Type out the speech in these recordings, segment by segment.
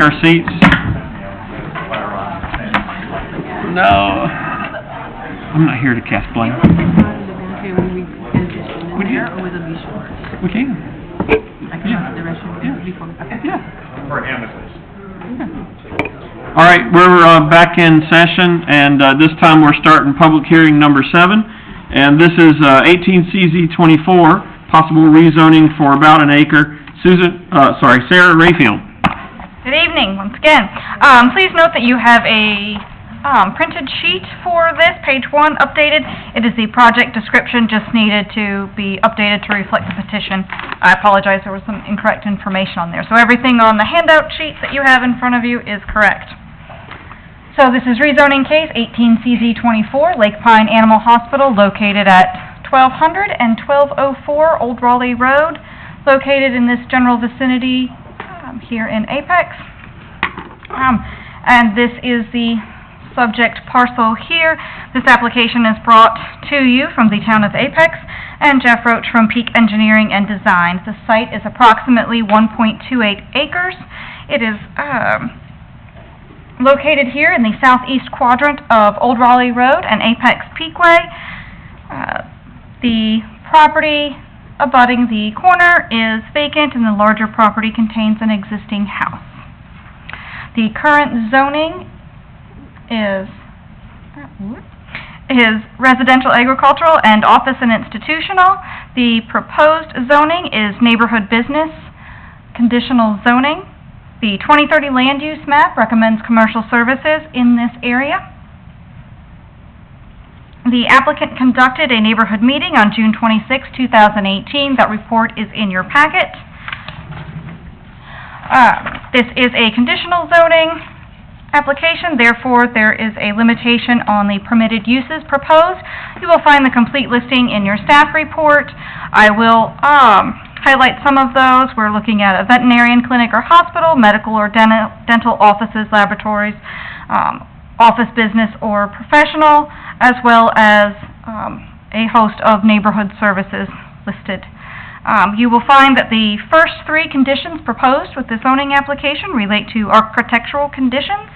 take our seats? No. I'm not here to cast blame. We can. We can. Yeah. All right, we're back in session, and this time we're starting public hearing number 7, and this is 18CZ24, possible rezoning for about an acre. Sarah Rayfield. Good evening, once again. Please note that you have a printed sheet for this, page 1, updated. It is the project description, just needed to be updated to reflect the petition. I apologize, there was some incorrect information on there. So everything on the handout sheet that you have in front of you is correct. So this is rezoning case 18CZ24, Lake Pine Animal Hospital, located at 1200 and 1204 Old Raleigh Road, located in this general vicinity here in Apex. And this is the subject parcel here. This application is brought to you from the town of Apex and Jeff Roach from Peak Engineering and Design. The site is approximately 1.28 acres. It is located here in the southeast quadrant of Old Raleigh Road and Apex Peakway. The property abutting the corner is vacant, and the larger property contains an existing house. The current zoning is residential, agricultural, and office and institutional. The proposed zoning is neighborhood business, conditional zoning. The 2030 land use map recommends commercial services in this area. The applicant conducted a neighborhood meeting on June 26, 2018. That report is in your packet. This is a conditional zoning application, therefore there is a limitation on the permitted uses proposed. You will find the complete listing in your staff report. I will highlight some of those. We're looking at a veterinarian clinic or hospital, medical or dental offices, laboratories, office business or professional, as well as a host of neighborhood services listed. You will find that the first 3 conditions proposed with the zoning application relate to architectural conditions.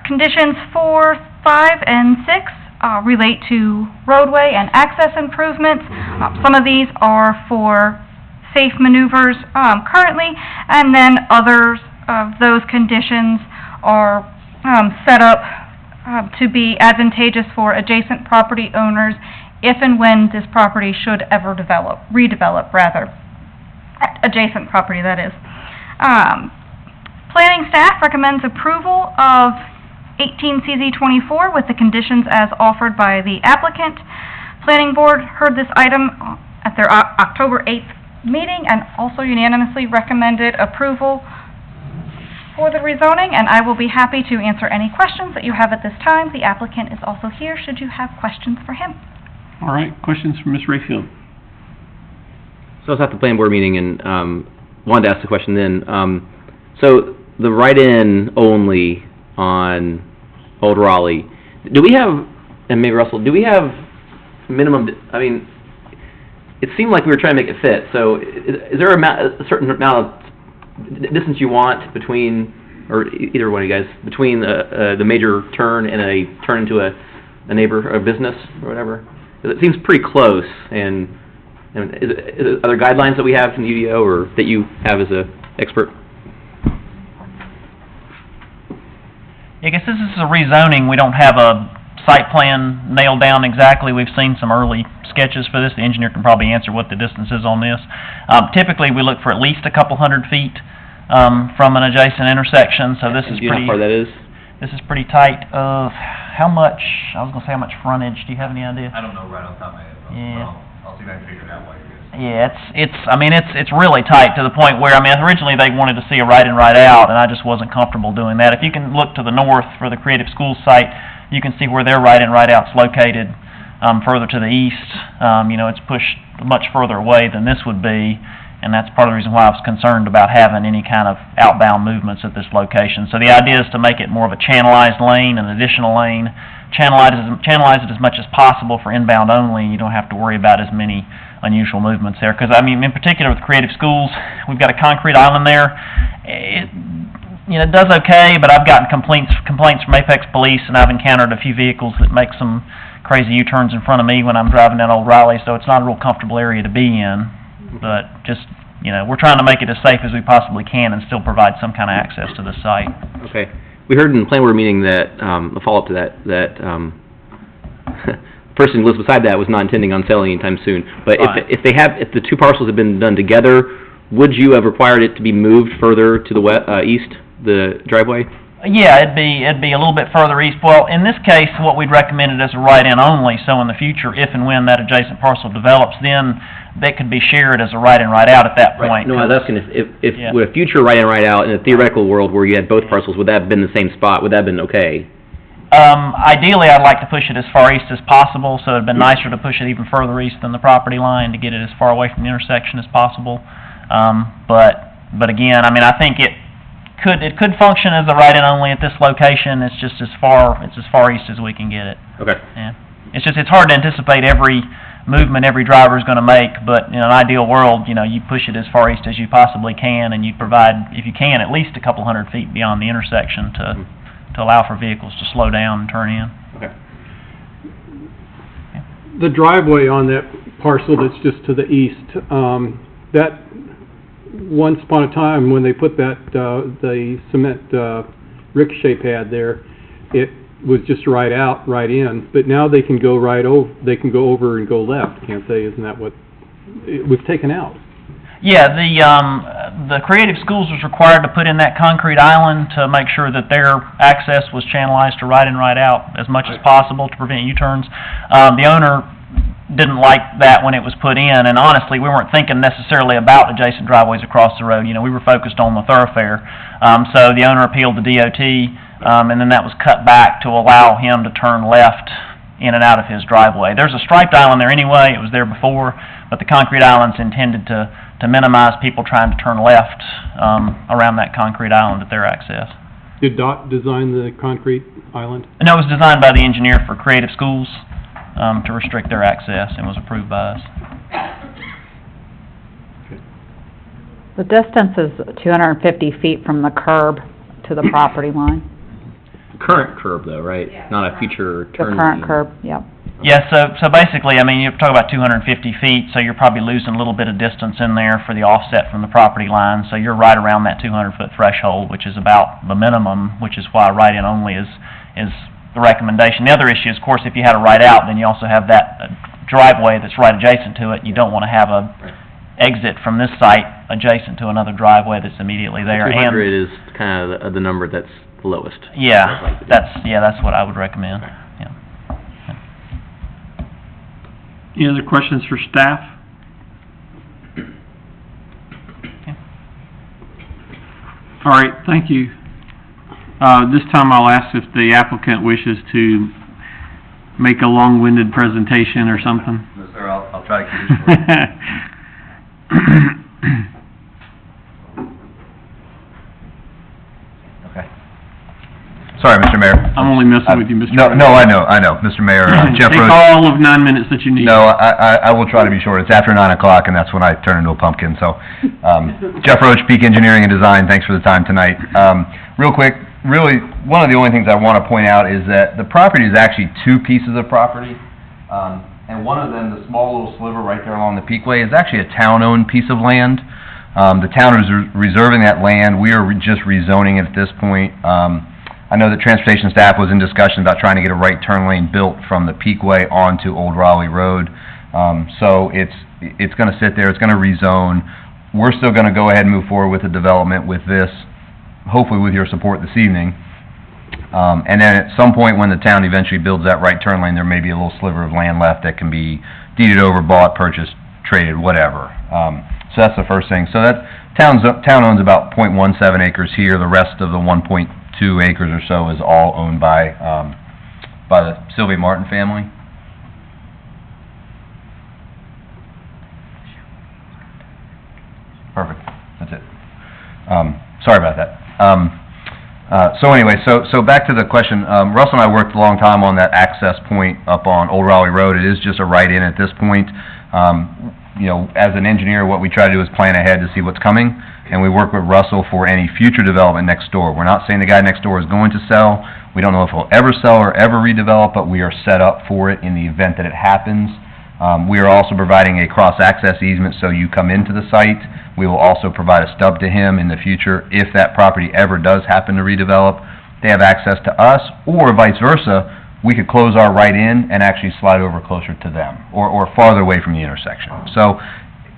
Conditions 4, 5, and 6 relate to roadway and access improvements. Some of these are for safe maneuvers currently, and then others of those conditions are set up to be advantageous for adjacent property owners if and when this property should ever redevelop rather. Adjacent property, that is. Planning staff recommends approval of 18CZ24 with the conditions as offered by the applicant. Planning board heard this item at their October 8th meeting and also unanimously recommended approval for the rezoning, and I will be happy to answer any questions that you have at this time. The applicant is also here should you have questions for him. All right, questions from Ms. Rayfield. So I was at the planning board meeting and wanted to ask the question then. So the write-in only on Old Raleigh, do we have, and maybe Russell, do we have minimum, I mean, it seemed like we were trying to make it fit, so is there a certain amount of distance you want between, or either one of you guys, between the major turn and a turn into a neighbor, a business, or whatever? It seems pretty close, and are there guidelines that we have from the UDO or that you have as an expert? I guess this is a rezoning. We don't have a site plan nailed down exactly. We've seen some early sketches for this. The engineer can probably answer what the distance is on this. Typically, we look for at least a couple hundred feet from an adjacent intersection. So this is pretty. Do you know how far that is? This is pretty tight. How much? I was going to say how much frontage. Do you have any idea? I don't know right off the top of my head. Yeah. I'll see if I can figure it out while you're good. Yeah, it's really tight to the point where, I mean, originally they wanted to see a right in, right out, and I just wasn't comfortable doing that. If you can look to the north for the Creative Schools site, you can see where their right in, right out's located. Further to the east, it's pushed much further away than this would be, and that's part of the reason why I was concerned about having any kind of outbound movements at this location. So the idea is to make it more of a channelized lane, an additional lane, channelize it as much as possible for inbound only. You don't have to worry about as many unusual movements there. Because, I mean, in particular with Creative Schools, we've got a concrete island there. it does okay, but I've gotten complaints from Apex Police, and I've encountered a few vehicles that make some crazy U-turns in front of me when I'm driving down Old Riley, so it's not a real comfortable area to be in. But just, we're trying to make it as safe as we possibly can and still provide some kind of access to the site. Okay. We heard in the plan board meeting that, a follow-up to that, person who lives beside that was not intending on selling anytime soon. But Right. if the two parcels have been done together, would you have required it to be moved further to the east, the driveway? Yeah, it'd be a little bit further east. Well, in this case, what we'd recommended is a right-in only, so in the future, if and when that adjacent parcel develops, then that could be shared as a right-in, right-out at that point. No, I was asking if Yeah. with a future right in, right out, in a theoretical world where you had both parcels, would that have been the same spot? Would that have been okay? Ideally, I'd like to push it as far east as possible, so it'd been nicer to push it even further east than the property line to get it as far away from the intersection as possible. But again, I think it could function as a right-in only at this location. It's just as far east as we can get it. Okay. Yeah. It's hard to anticipate every movement every driver is going to make, but in an ideal world, you push it as far east as you possibly can, and you provide, if you can, at least a couple hundred feet beyond the intersection to allow for vehicles to slow down and turn in. Okay. The driveway on that parcel that's just to the east, that, once upon a time, when they put that, the cement, ricochet pad there, it was just right out, right in, but now they can go they can go over and go left, can't they? Isn't that what, it was taken out? Yeah, the Creative Schools was required to put in that concrete island to make sure that their access was channelized to right in, right out as much as possible to prevent U-turns. The owner didn't like that when it was put in, and honestly, we weren't thinking necessarily about adjacent driveways across the road. We were focused on the thoroughfare. So the owner appealed to DOT, and then that was cut back to allow him to turn left in and out of his driveway. There's a striped island there anyway. It was there before, but the concrete island's intended to minimize people trying to turn left around that concrete island at their access. Did DOT design the concrete island? No, it was designed by the engineer for Creative Schools to restrict their access, and was approved by us. The distance is 250 feet from the curb to the property line, Current curb though, right? Not a future the turn current lane. curb, yep. Yeah, so basically, you're talking about 250 feet, so you're probably losing a little bit of distance in there for the offset from the property line, so you're right around that 200-foot threshold, which is about the minimum, which is why right-in only is the recommendation. The other issue is, of course, if you had a right-out, then you also have that driveway that's right adjacent to it. You don't want to have a exit from this site adjacent to another driveway that's immediately there. 200 is kind of the number that's the lowest. Yeah, that's what I would recommend. Yeah. Any other questions for staff? All right, thank you. This time I'll ask if the applicant wishes to make a long-winded presentation or something. No, sir, I'll try to keep it short. Okay. Sorry, Mr. Mayor. I'm only messing with you, Mr. No, Mayor. I know, Mr. Mayor, Jeff Take Rhodes. all of 9 minutes that you need. No, I will try to be short. It's after 9 o'clock, and that's when I turn into a pumpkin, so. Jeff Roach, Peak Engineering and Design, thanks for the time tonight. Real quick, really, one of the only things I want to point out is that the property is actually two pieces of property. And one of them, the small little sliver right there along the Peakway, is actually a town-owned piece of land. The town is reserving that land. We are just rezoning it at this point. I know that transportation staff was in discussion about trying to get a right turn lane built from the Peakway onto Old Raleigh Road. So it's going to sit there, it's going to rezone. We're still going to go ahead and move forward with the development with this, hopefully with your support this evening. And then at some point when the town eventually builds that right turn lane, there may be a little sliver of land left that can be deeded over, bought, purchased, traded, whatever. So that's the first thing. So that town owns about 0.17 acres here. The rest of the 1.2 acres or so is all owned by the Sylvia Martin family. Perfect. That's it. Sorry about that. So anyway, so back to the question. Russell and I worked a long time on that access point up on Old Raleigh Road. It is just a right-in at this point. As an engineer, what we try to do is plan ahead to see what's coming. and we work with Russell for any future development next door. We're not saying the guy next door is going to sell. We don't know if he'll ever sell or ever redevelop, but we are set up for it in the event that it happens. We are also providing a cross-access easement, so you come into the site. We will also provide a stub to him in the future if that property ever does happen to redevelop. They have access to us, or vice versa. We could close our right in and actually slide over closer to them, or farther away from the intersection. So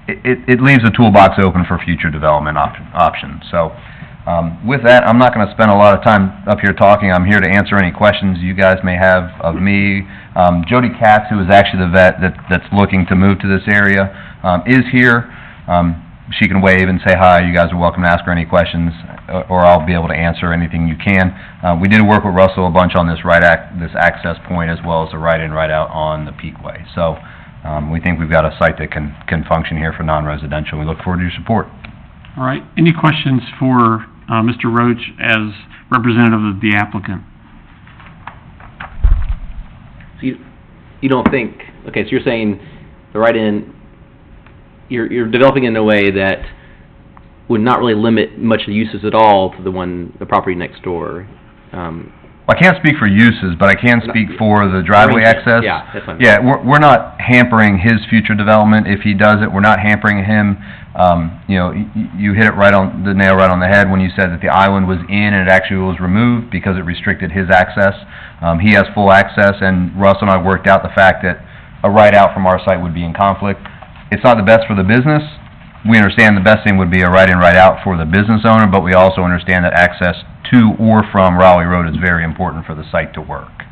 it leaves the toolbox open for future development options. So with that, I'm not going to spend a lot of time up here talking. I'm here to answer any questions you guys may have of me. Jody Katz, who is actually the vet that's looking to move to this area, is here. She can wave and say hi. You guys are welcome to ask her any questions, or I'll be able to answer anything you can. We did work with Russell a bunch on this this access point, as well as the right-in, right-out on the Peakway. So we think we've got a site that can function here for non-residential. We look forward to your support. All right. Any questions for Mr. Roach as representative of the applicant? So you don't think, okay, so you're saying the right-in, you're developing in a way that would not really limit much of the uses at all to the property next door. I can't speak for uses, but I can speak for the driveway access. Yeah, that's fine. Yeah, we're not hampering his future development if he does it. We're not hampering him. You know, you hit it the nail right on the head when you said that the island was in and it actually was removed because it restricted his access. He has full access, and Russ and I worked out the fact that a right out from our site would be in conflict. It's not the best for the business. We understand the best thing would be a right in, right out for the business owner, but we also understand that access to or from Raleigh Road is very important for the site to work.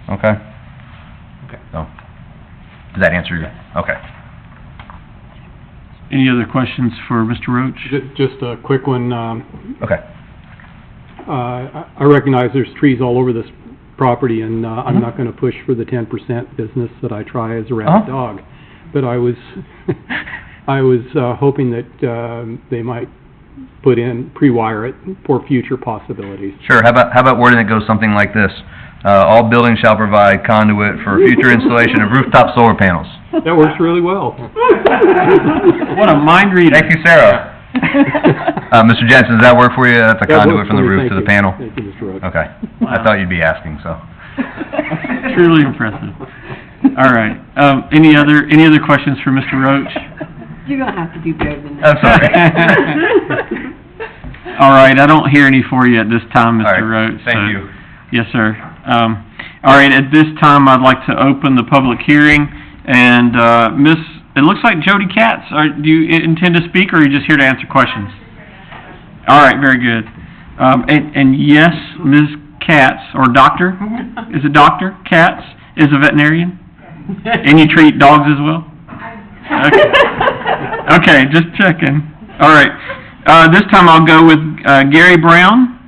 Okay? Okay. So, does that answer your... Okay. Any other questions for Mr. Roach? Just a quick one. Okay. I recognize there's trees all over this property, and I'm not going to push for the 10% business that I try as a rabid dog. But I was hoping that they might pre-wire it for future possibilities. Sure. How about wording that goes something like this? All buildings shall provide conduit for future installation of rooftop solar panels. That works really well. What a mind reader. Thank you, Sarah. Mr. Jensen, does that work for you? That's a conduit from the roof to the panel? Thank you, Mr. Roach. Okay. I thought you'd be asking, so. Truly impressive. All right. Any other questions for Mr. Roach? You're gonna have to do better than that. I'm sorry. All right. I don't hear any for you at this time, Mr. All right. Roach. Thank so- you. Yes, sir. All right. At this time, I'd like to open the public hearing, and it looks like Jody Katz. Do you intend to speak, or are you just here to answer questions? All right. Very good. And yes, Ms. Katz, or Doctor, is it Dr. Katz, is a veterinarian? And you treat dogs as well? Okay. Okay, just checking. All right. This time I'll go with Gary Brown,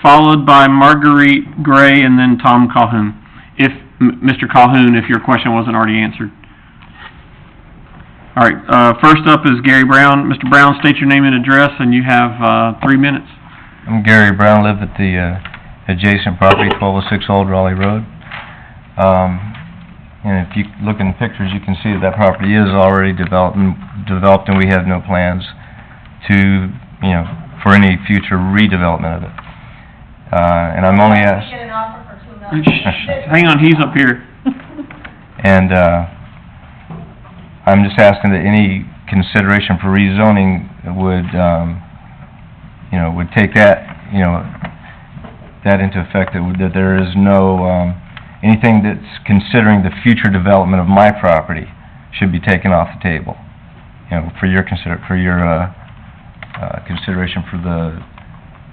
followed by Marguerite Gray, and then Tom Calhoun. If Mr. Calhoun, if your question wasn't already answered. All right. First up is Gary Brown. Mr. Brown, state your name and address, and you have 3 minutes. I'm Gary Brown, live at the adjacent property, 1206 Old Raleigh Road. And if you look in the pictures, you can see that property is already developed, and we have no plans to, for any future redevelopment of it. And I'm only asked... Hang on, he's up here. And I'm just asking that any consideration for rezoning would take that, that into effect, that there is no... anything that's considering the future development of my property should be taken off the table, for your consideration for the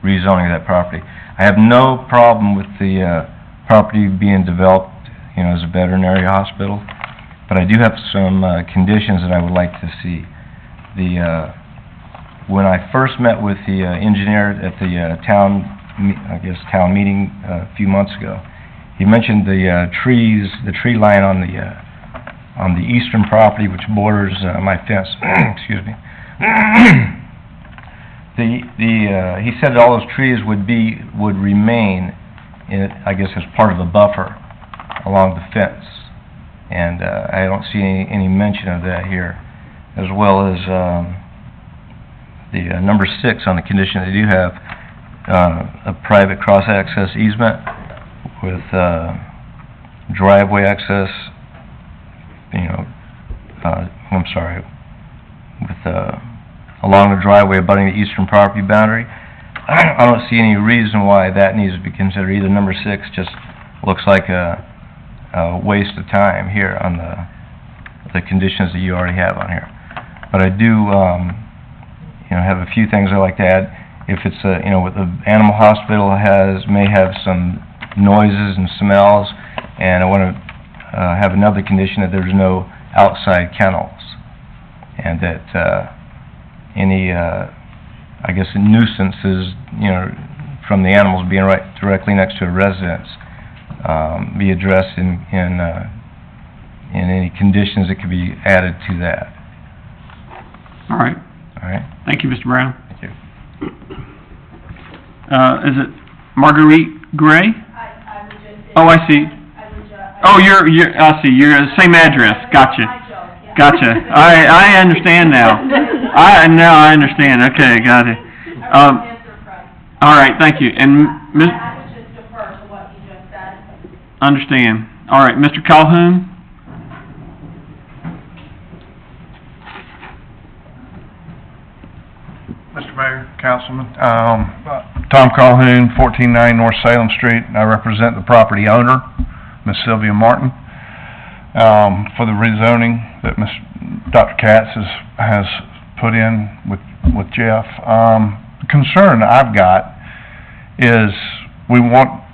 rezoning of that property. I have no problem with the property being developed, as a veterinary hospital, but I do have some conditions that I would like to see. When I first met with the engineer at the town meeting a few months ago, he mentioned the tree line on the eastern property, which borders my fence. Excuse me. He said that all those trees would remain, I guess, as part of the buffer along the fence, and I don't see any mention of that here, as well as the number 6 on the condition, they do have a private cross-access easement with driveway access, along the driveway abutting the eastern property boundary. I don't see any reason why that needs to be considered either. Number 6 just looks like a waste of time here on the conditions that you already have on here. But I do, have a few things I'd like to add. If it's what the animal hospital may have some noises and smells, and I want to have another condition that there's no outside kennels, and that any nuisances, from the animals being right directly next to a residence, be addressed in any conditions that could be added to that. All right. All right? Thank you, Mr. Brown. Thank you. Is it Marguerite Gray? I would just... Oh, I see. Oh, I see, you're the same address, gotcha. Gotcha, I understand now. I understand, okay, got it. All right, thank you, and Ms. I would just defer to what you just said. Understand. All right, Mr. Calhoun? Mr. Mayor, Councilman, Tom Calhoun, 1490 North Salem Street. I represent the property owner, Ms. Sylvia Martin, for the rezoning that Dr. Katz has put in with Jeff. The concern I've got is we want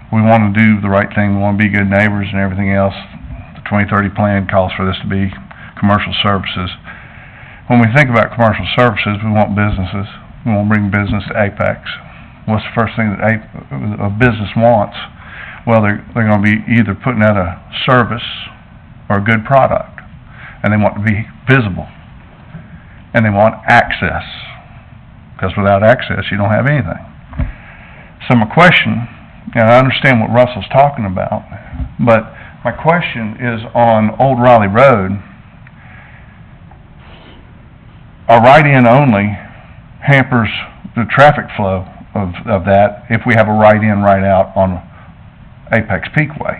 to do the right thing. We want to be good neighbors and everything else. The 2030 plan calls for this to be commercial services. When we think about commercial services, we want businesses. We want to bring business to Apex. What's the first thing that a business wants? Well, they're going to be either putting out a service or a good product, and they want to be visible, and they want access, because without access, you don't have anything. So my question, and I understand what Russell's talking about, but my question is on Old Raleigh Road. A right-in only hampers the traffic flow of that if we have a right-in, right-out on Apex Peakway.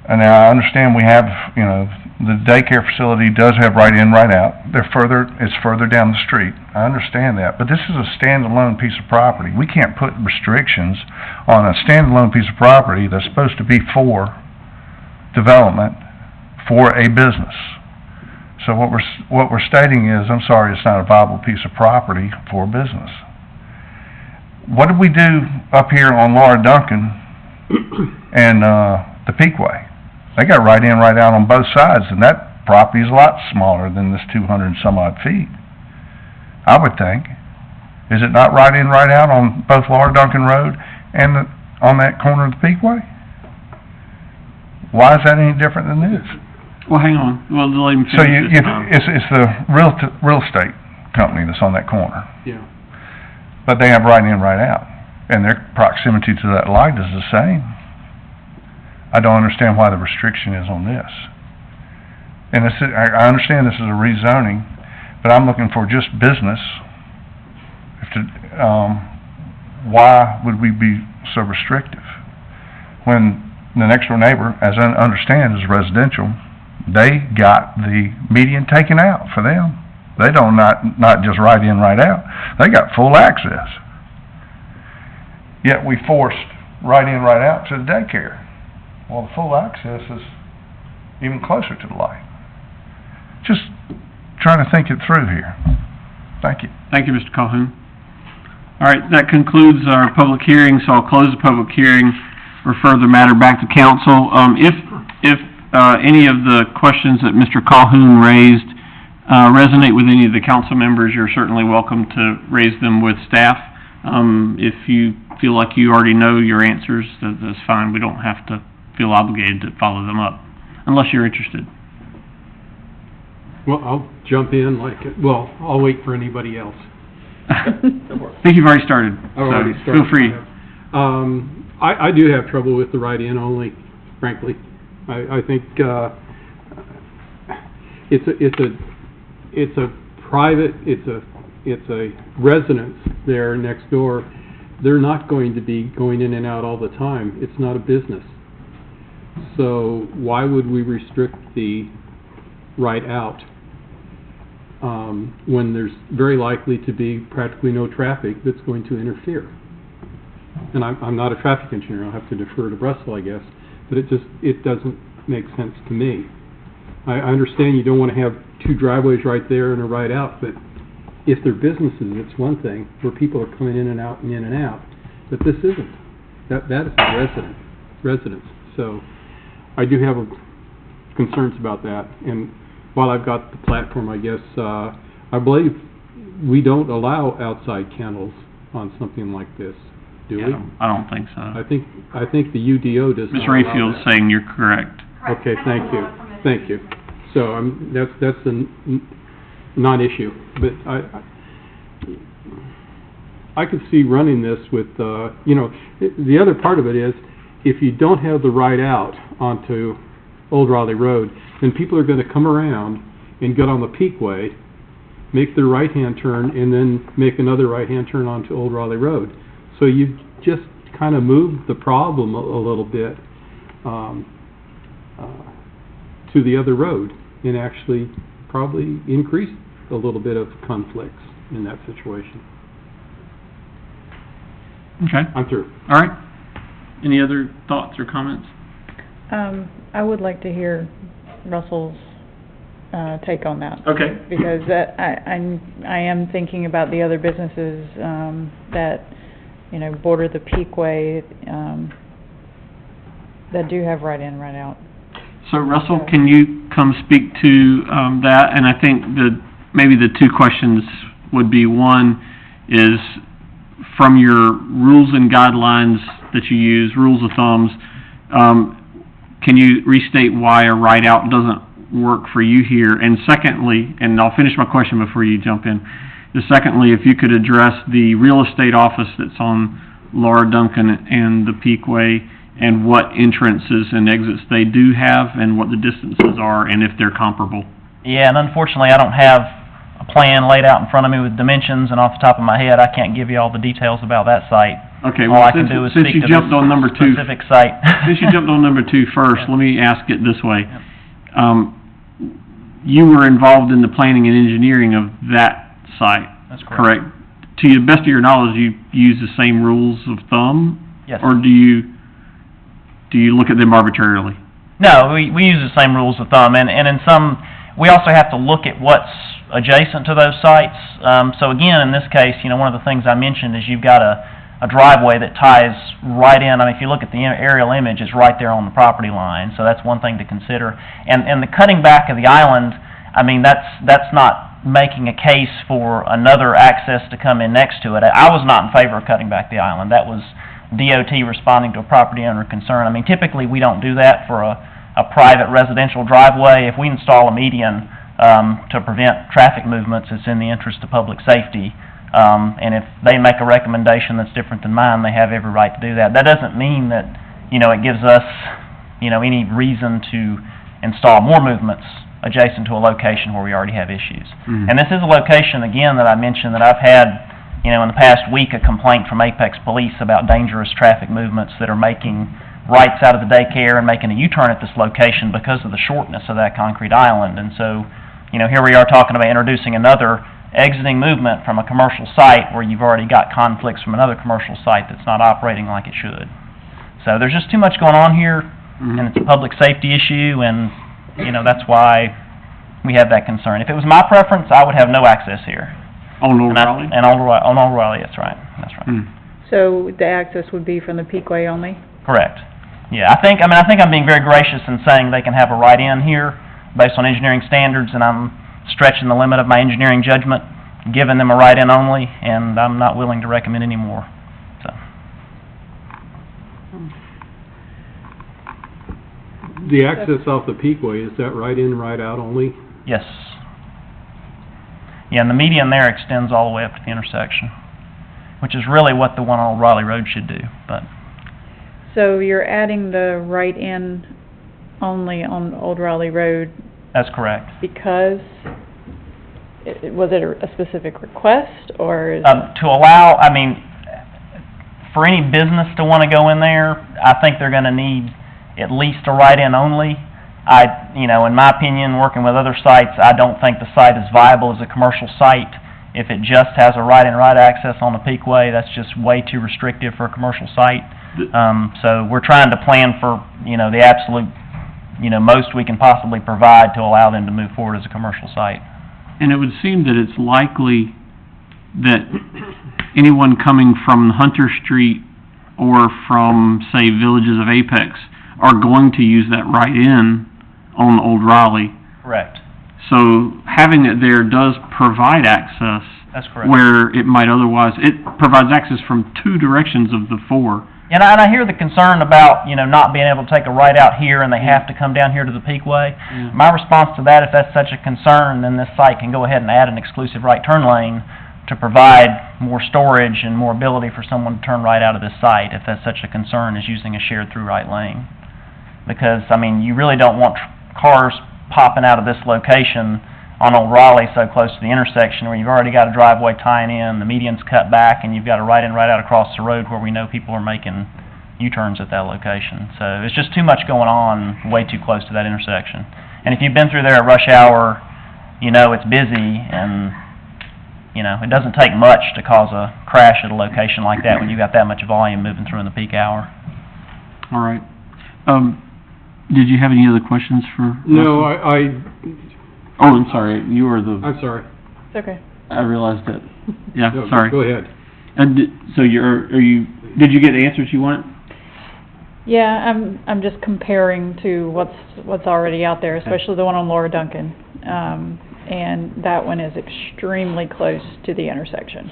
And now I understand we have, the daycare facility does have right-in, right-out. It's further down the street. I understand that, but this is a standalone piece of property. We can't put restrictions on a standalone piece of property that's supposed to be for development for a business. So what we're stating is, I'm sorry, it's not a viable piece of property for business. What did we do up here on Laura Duncan and the Peakway? They got right in, right out on both sides, and that property is a lot smaller than this 200 and some odd feet, I would think. Is it not right in, right out on both Laura Duncan Road and on that corner of the Peakway? Why is that any different than this? Well, hang on, we'll let him So finish this time. it's the real estate company that's on that corner, Yeah. but they have right in, right out, and their proximity to that light is the same. I don't understand why the restriction is on this. And I understand this is a rezoning, but I'm looking for just business. Why would we be so restrictive? When the next door neighbor, as I understand, is residential, they got the median taken out for them. They don't not just right in, right out. They got full access. Yet we forced right in, right out to the daycare. Well, the full access is even closer to the light. Just trying to think it through here. Thank you. Thank you, Mr. Calhoun. All right, that concludes our public hearing, so I'll close the public hearing, refer the matter back to council. If any of the questions that Mr. Calhoun raised resonate with any of the council members, you're certainly welcome to raise them with staff. If you feel like you already know your answers, that's fine. We don't have to feel obligated to follow them up, unless you're interested. Well, I'll jump in I'll wait for anybody else. I think you've already started, so feel free. I do have trouble with the right-in only, frankly. I think it's a private, it's a residence there next door. They're not going to be going in and out all the time. It's not a business. So why would we restrict the right out when there's very likely to be practically no traffic that's going to interfere? And I'm not a traffic engineer, I'll have to defer to Russell, I guess, but it doesn't make sense to me. I understand you don't want to have two driveways right there and a right out, but if they're businesses, it's one thing, where people are coming in and out and in and out, but this isn't. That is a residence. So I do have concerns about that, and while I've got the platform, I guess, I believe we don't allow outside kennels on something like this, do we? I don't think so. I think the UDO does not Ms. allow Rayfield's that. saying you're correct. Okay, thank you, thank you. So, that's the non-issue, but I could see running this with, the other part of it is, if you don't have the right out onto Old Raleigh Road, then people are gonna come around and get on the Peakway, make their right-hand turn, and then make another right-hand turn onto Old Raleigh Road. So you've just kind of moved the problem a little bit to the other road, and actually probably increased a little bit of conflicts in that situation. Okay, I'm through. all right. Any other thoughts or comments? I would like to hear Russell's, take on that. Okay. Because I am thinking about the other businesses, that, border the Peakway, that do have right in, right out. So Russell, can you come speak to that? And I think maybe the two questions would be, one is, from your rules and guidelines that you use, rules of thumbs, can you restate why a right out doesn't work for you here? And secondly, and I'll finish my question before you jump in, secondly, if you could address the real estate office that's on Laura Duncan and the Peakway, and what entrances and exits they do have, and what the distances are, and if they're comparable. Yeah, and unfortunately, I don't have a plan laid out in front of me with dimensions, and off the top of my head, I can't give you all the details about that site. Okay, All well, I can do is speak to this specific site. Since you jumped on number two first, Yeah. let me ask it this way. You were involved in the planning and engineering of that site, That's correct. To the best of your knowledge, you use the same rules of thumb? Yes. Or do you look at them arbitrarily? No, we use the same rules of thumb, and in some, we also have to look at what's adjacent to those sites. So again, in this case, one of the things I mentioned is you've got a driveway that ties right in. I mean, if you look at the aerial image, it's right there on the property line, so that's one thing to consider. And the cutting back of the island, I mean, that's not making a case for another access to come in next to it. I was not in favor of cutting back the island. That was DOT responding to a property owner concern. I mean, typically we don't do that for a private residential driveway. If we install a median to prevent traffic movements, it's in the interest of public safety. And if they make a recommendation that's different than mine, they have every right to do that. That doesn't mean that, it gives us, any reason to install more movements adjacent to a location where we already have issues. Mhm. And this is a location, again, that I mentioned that I've had, in the past week, a complaint from Apex Police about dangerous traffic movements that are making rights out of the daycare and making a U-turn at this location because of the shortness of that concrete island. And so, here we are talking about introducing another exiting movement from a commercial site where you've already got conflicts from another commercial site that's not operating like it should. So there's just too much going on here, Mhm. and it's a public safety issue, and, that's why we have that concern. If it was my preference, I would have no access here. On Old Raleigh? And on Old Raleigh, that's right, that's right. Hmm. So the access would be from the Peakway only? Correct. Yeah, I think I'm being very gracious in saying they can have a right-in here based on engineering standards, and I'm stretching the limit of my engineering judgment, giving them a right-in only, and I'm not willing to recommend any more, so. The access off the Peakway, is that right in, right out only? Yes. Yeah, and the median there extends all the way up to the intersection, which is really what the one on Old Raleigh Road should do, but. So you're adding the right in only on Old Raleigh Road That's correct. because was it a specific request, or is... To allow, I mean, for any business to want to go in there, I think they're going to need at least a write-in only. In my opinion, working with other sites, I don't think the site is viable as a commercial site. If it just has a right-in, right access on the Peakway, that's just way too restrictive for a commercial site. So we're trying to plan for, the absolute, most we can possibly provide to allow them to move forward as a commercial site. And it would seem that it's likely that anyone coming from Hunter Street or from, say, Villages of Apex are going to use that right-in on Old Raleigh. Correct. So having it there does provide access. That's correct. Where it might otherwise, it provides access from two directions of the four. And I hear the concern about, not being able to take a right out here and they have to come down here to the Peakway. Yeah. My response to that, if that's such a concern, then this site can go ahead and add an exclusive right turn lane to provide more storage and more ability for someone to turn right out of this site, if that's such a concern as using a shared through right lane. Because, you really don't want cars popping out of this location on Old Raleigh so close to the intersection where you've already got a driveway tying in, the median's cut back, and you've got a right-in, right-out across the road where we know people are making U-turns at that location. So it's just too much going on way too close to that intersection. And if you've been through there at rush hour, it's busy, and, it doesn't take much to cause a crash at a location like that when you've got that much volume moving through in the peak hour. All right. Did you have any other questions for... No, Oh, I'm sorry, you were the... I'm sorry. It's okay. I realized that. Yeah, No, sorry. Go ahead. And did you get the answers you wanted? Yeah, I'm just comparing to what's already out there, especially the one on Laura Duncan. And that one is extremely close to the intersection.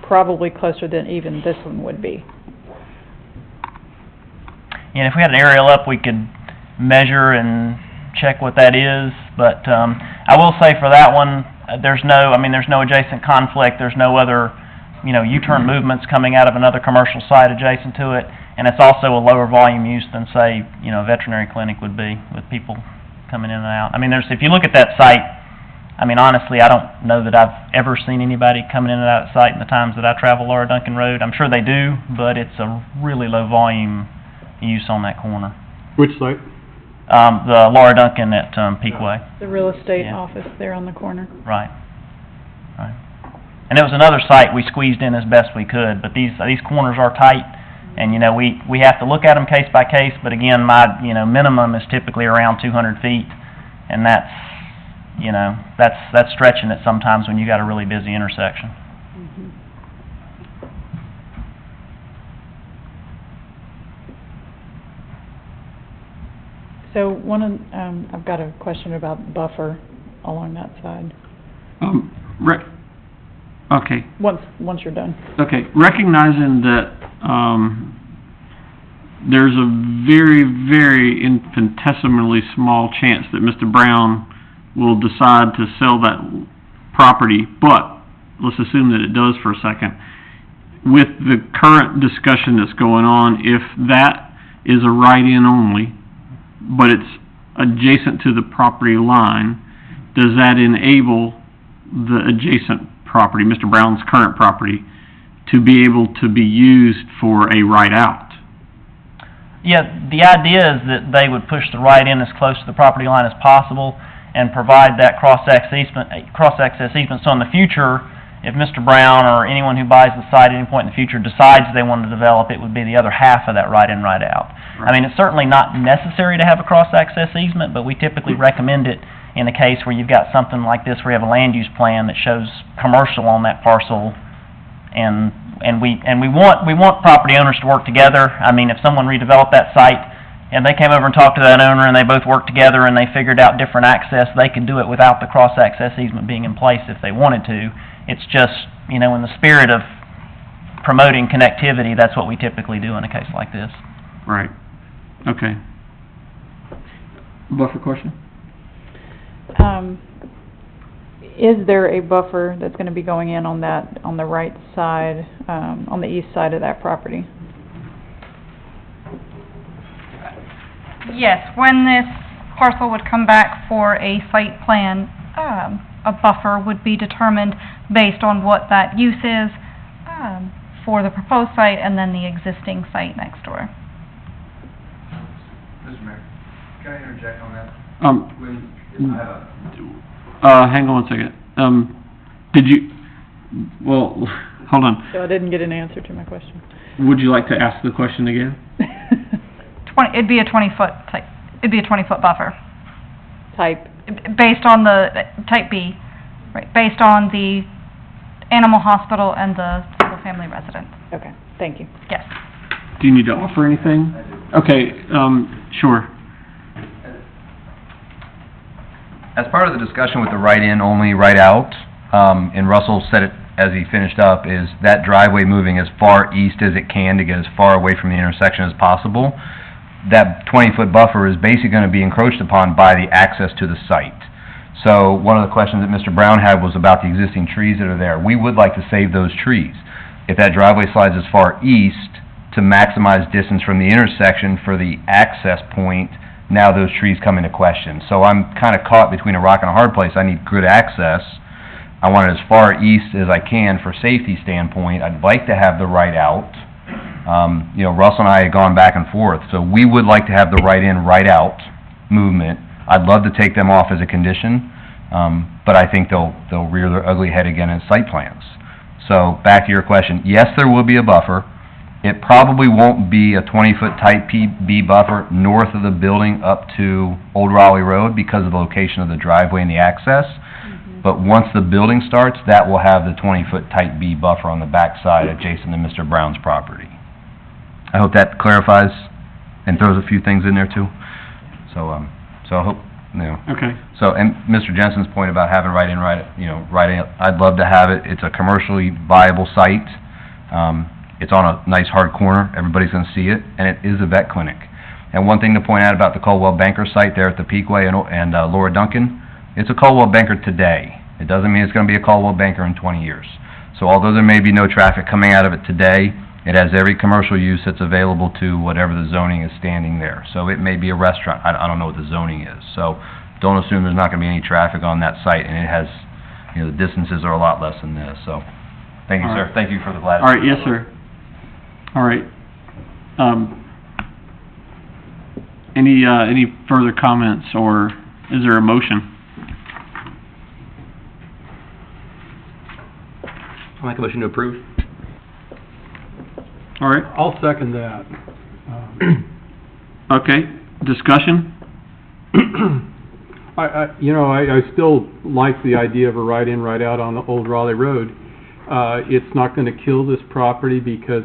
Probably closer than even this one would be. And if we had an aerial up, we could measure and check what that is, but I will say for that one, there's no adjacent conflict, there's no other, U-turn movements coming out of another commercial site adjacent to it, and it's also a lower volume use than, say, a veterinary clinic would be, with people coming in and out. If you look at that site, honestly, I don't know that I've ever seen anybody coming in and out of the site in the times that I travel Laura Duncan Road. I'm sure they do, but it's a really low volume use on that corner. Which site? The Laura Duncan at Peakway. The real estate Yeah. office there on the corner. Right. And it was another site we squeezed in as best we could, but these corners are tight, and we have to look at them case by case. But again, my minimum is typically around 200 feet, and that's stretching it sometimes when you got a really busy intersection. So I've got a question about buffer along that side. Okay. Once you're done. Okay, recognizing that there's a very, very infinitesimally small chance that Mr. Brown will decide to sell that property, but let's assume that it does for a second. With the current discussion that's going on, if that is a write-in only, but it's adjacent to the property line, does that enable the adjacent property, Mr. Brown's current property, to be able to be used for a right-out? Yeah, the idea is that they would push the right in as close to the property line as possible and provide that cross-access easement. So in the future, if Mr. Brown or anyone who buys the site at any point in the future decides they want to develop, it would be the other half of that right-in, right-out. Right. It's certainly not necessary to have a cross-access easement, but we typically recommend it in a case where you've got something like this where you have a land use plan that shows commercial on that parcel, and we want property owners to work together. If someone redeveloped that site and they came over and talked to that owner and they both worked together and they figured out different access, they could do it without the cross-access easement being in place if they wanted to. It's just, in the spirit of promoting connectivity, that's what we typically do in a case like this. Right. Okay. Buffer question? Is there a buffer that's going to be going in on the right side, on the east side of that property? Yes, when this parcel would come back for a site plan, a buffer would be determined based on what that use is, for the proposed site and then the existing site next door. Mr. Mayor, can I interject on that? Hang on one second. Did you, well, hold on. So I didn't get an answer to my question. Would you like to ask the question again? It'd be a 20-foot buffer, Type, based on the, type B, right, based on the animal hospital and the single-family residence. okay, thank you. Yes. Do you need to offer anything? Okay, sure. As part of the discussion with the write-in only, write-out, and Russell said it as he finished up, is that driveway moving as far east as it can to get as far away from the intersection as possible. That 20-foot buffer is basically going to be encroached upon by the access to the site. So one of the questions that Mr. Brown had was about the existing trees that are there. We would like to save those trees. If that driveway slides as far east to maximize distance from the intersection for the access point, now those trees come into question. So I'm kind of caught between a rock and a hard place. I need good access. I want it as far east as I can for safety standpoint. I'd like to have the right out. You know, Russell and I had gone back and forth, so we would like to have the right in, right out movement. I'd love to take them off as a condition, but I think they'll rear their ugly head again in site plans. So back to your question, yes, there will be a buffer. It probably won't be a 20-foot type B buffer north of the building up to Old Raleigh Road because of the location of the driveway and the access. But once the building starts, that will have the 20-foot type B buffer on the backside adjacent to Mr. Brown's property. I hope that clarifies and throws a few things in there too. So I hope, you know. Okay. So, and Mr. Jensen's point about having right-in, I'd love to have it. It's a commercially viable site. It's on a nice hard corner. Everybody's going to see it, and it is a vet clinic. And one thing to point out about the Coldwell Banker site there at the Peakway and Laura Duncan, it's a Coldwell Banker today. It doesn't mean it's going to be a Coldwell Banker in 20 years. So although there may be no traffic coming out of it today, it has every commercial use that's available to whatever the zoning is standing there. So it may be a restaurant. I don't know what the zoning is. So don't assume there's not going to be any traffic on that site, and it has, you know, the distances are a lot less than this. So thank you, All sir. right. Thank you for the latitude. All right, yes, sir. All right. Any further comments, or is there a motion? I'll make a motion to approve. All right, I'll second that. okay, discussion? I still like the idea of a right-in, right-out on the Old Raleigh Road. It's not gonna kill this property because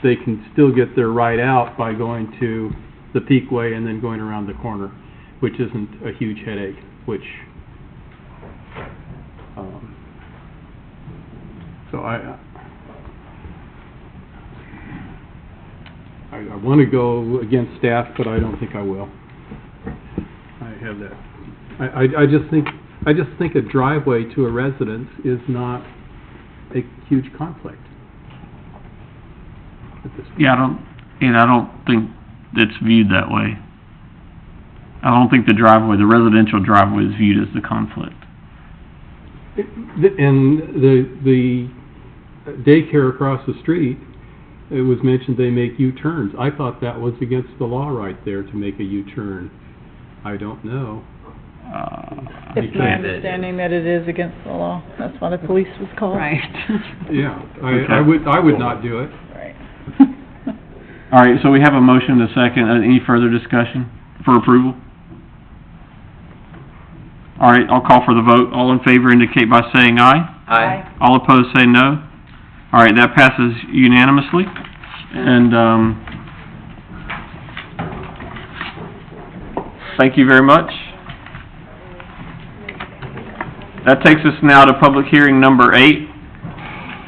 they can still get their right out by going to the Peakway and then going around the corner, which isn't a huge headache, which, so I want to go against staff, but I don't think I will. I have that. I just think a driveway to a residence is not a huge conflict. Yeah, I don't think it's viewed that way. I don't think the residential driveway is viewed as the conflict. And the daycare across the street, it was mentioned they make U-turns. I thought that was against the law right there to make a U-turn. I don't know. It's my understanding that it is against the law. That's why the police was called. Right. Yeah, I would not do it. Right. All right, so we have a motion and a second. Any further discussion for approval? All right, I'll call for the vote. All in favor indicate by saying aye. Aye. All opposed say no. All right, that passes unanimously. And, thank you very much. That takes us now to public hearing number 8.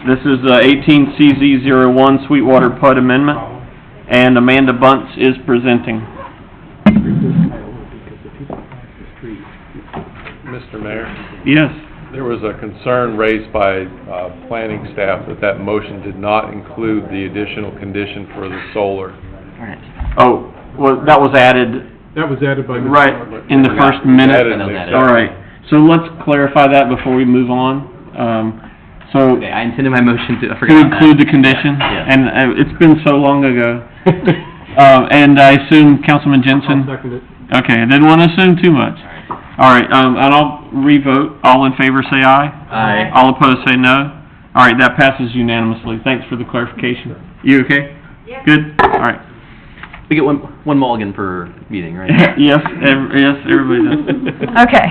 This is 18 CZ01 Sweetwater PUD Amendment, and Amanda Bunce is presenting. Mr. Mayor, Yes. there was a concern raised by planning staff that that motion did not include the additional condition for the solar. Oh, well, that was added That was added by Mr. right Bartlett. in the first minute. Added in the All All right. So let's clarify that before we move on. So, Okay, I intended my motion to, I to forgot that. include the condition? Yeah. And it's been so long ago. And I assume Councilman Jensen? I'll second it. Okay, I didn't want to assume too much. All right, and I'll re-vote. All in favor, say aye. Aye. All opposed, say no. All right, that passes unanimously. Thanks for the clarification. You okay? Yes. Good? All right. We get one mulligan per meeting, right? Yes, everybody does. Okay,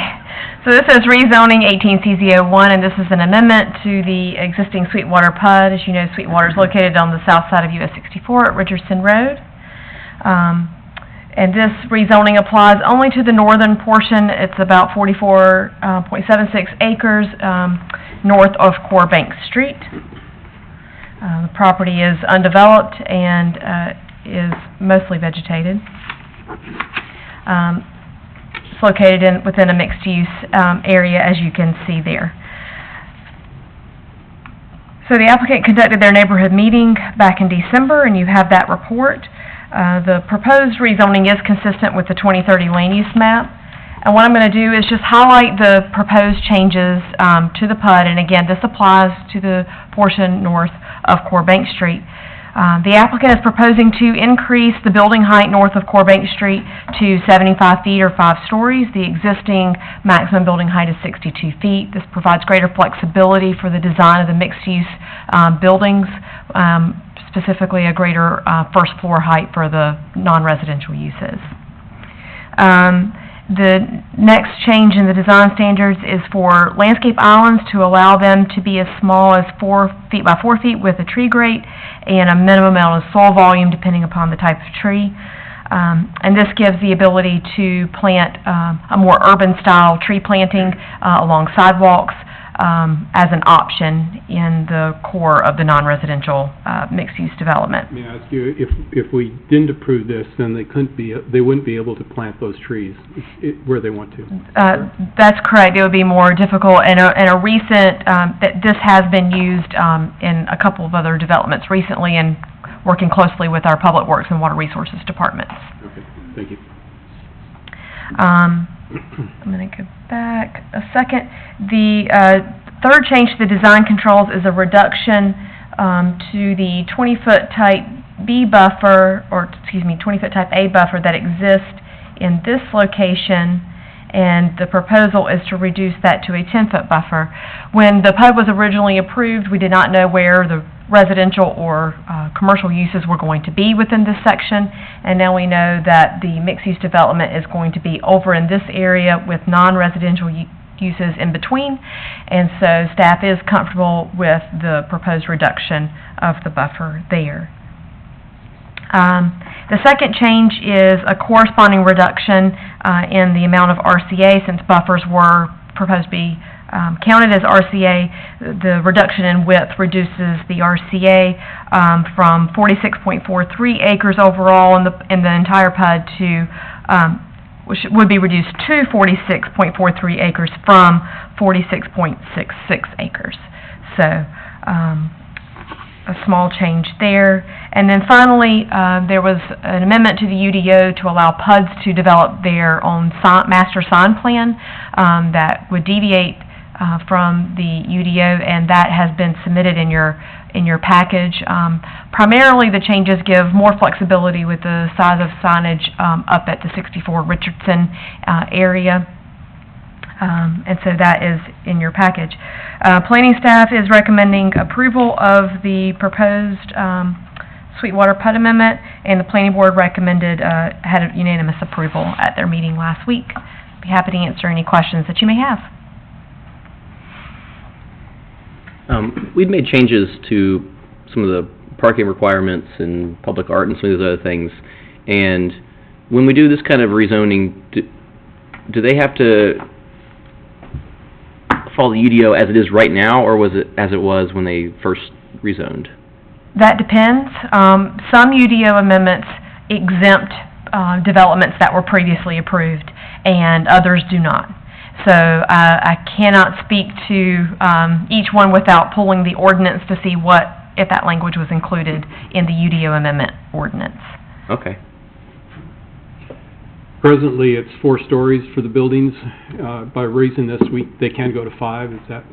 so this is rezoning 18CZ01, and this is an amendment to the existing Sweetwater PUD. As you know, Sweetwater is located on the south side of US 64 at Richardson Road. And this rezoning applies only to the northern portion. It's about 44.76 acres north of Core Bank Street. The property is undeveloped and is mostly vegetated. It's located within a mixed-use area, as you can see there. So the applicant conducted their neighborhood meeting back in December, and you have that report. The proposed rezoning is consistent with the 2030 land use map. And what I'm going to do is just highlight the proposed changes to the PUD, and again, this applies to the portion north of Core Bank Street. The applicant is proposing to increase the building height north of Core Bank Street to 75 feet or 5 stories. The existing maximum building height is 62 feet. This provides greater flexibility for the design of the mixed-use buildings, specifically a greater first floor height for the non-residential uses. The next change in the design standards is for landscape islands to allow them to be as small as 4 feet by 4 feet with a tree grate and a minimum amount of soil volume depending upon the type of tree. And this gives the ability to plant a more urban-style tree planting along sidewalks as an option in the core of the non-residential mixed-use development. May I ask you, if we didn't approve this, then they wouldn't be able to plant those trees where they want to? That's correct. It would be more difficult, and a recent, that this has been used in a couple of other developments recently, and working closely with our Public Works and Water Resources departments. Okay, thank you. I'm going to go back a second. The third change to the design controls is a reduction to the 20-foot type B buffer, or excuse me, 20-foot type A buffer that exists in this location, and the proposal is to reduce that to a 10-foot buffer. When the PUD was originally approved, we did not know where the residential or commercial uses were going to be within this section, and now we know that the mixed-use development is going to be over in this area with non-residential uses in between, and so staff is comfortable with the proposed reduction of the buffer there. The second change is a corresponding reduction in the amount of RCA, since buffers were proposed to be counted as RCA. The reduction in width reduces the RCA from 46.43 acres overall in the entire PUD to, which would be reduced to 46.43 acres from 46.66 acres. So, a small change there. And then finally, there was an amendment to the UDO to allow PUDs to develop their own master sign plan that would deviate from the UDO, and that has been submitted in your package. Primarily, the changes give more flexibility with the size of signage up at the 64 Richardson area. And so that is in your package. Planning staff is recommending approval of the proposed Sweetwater PUD amendment, and the planning board recommended, had a unanimous approval at their meeting last week. Be happy to answer any questions that you may have. We've made changes to some of the parking requirements and public art and some of those other things, and when we do this kind of rezoning, do they have to follow the UDO as it is right now, or was it as it was when they first rezoned? That depends. Some UDO amendments exempt developments that were previously approved, and others do not. So I cannot speak to each one without pulling the ordinance to see if that language was included in the UDO amendment ordinance. Okay. Presently, it's 4 stories for the buildings. By raising this, they can go to 5, is that?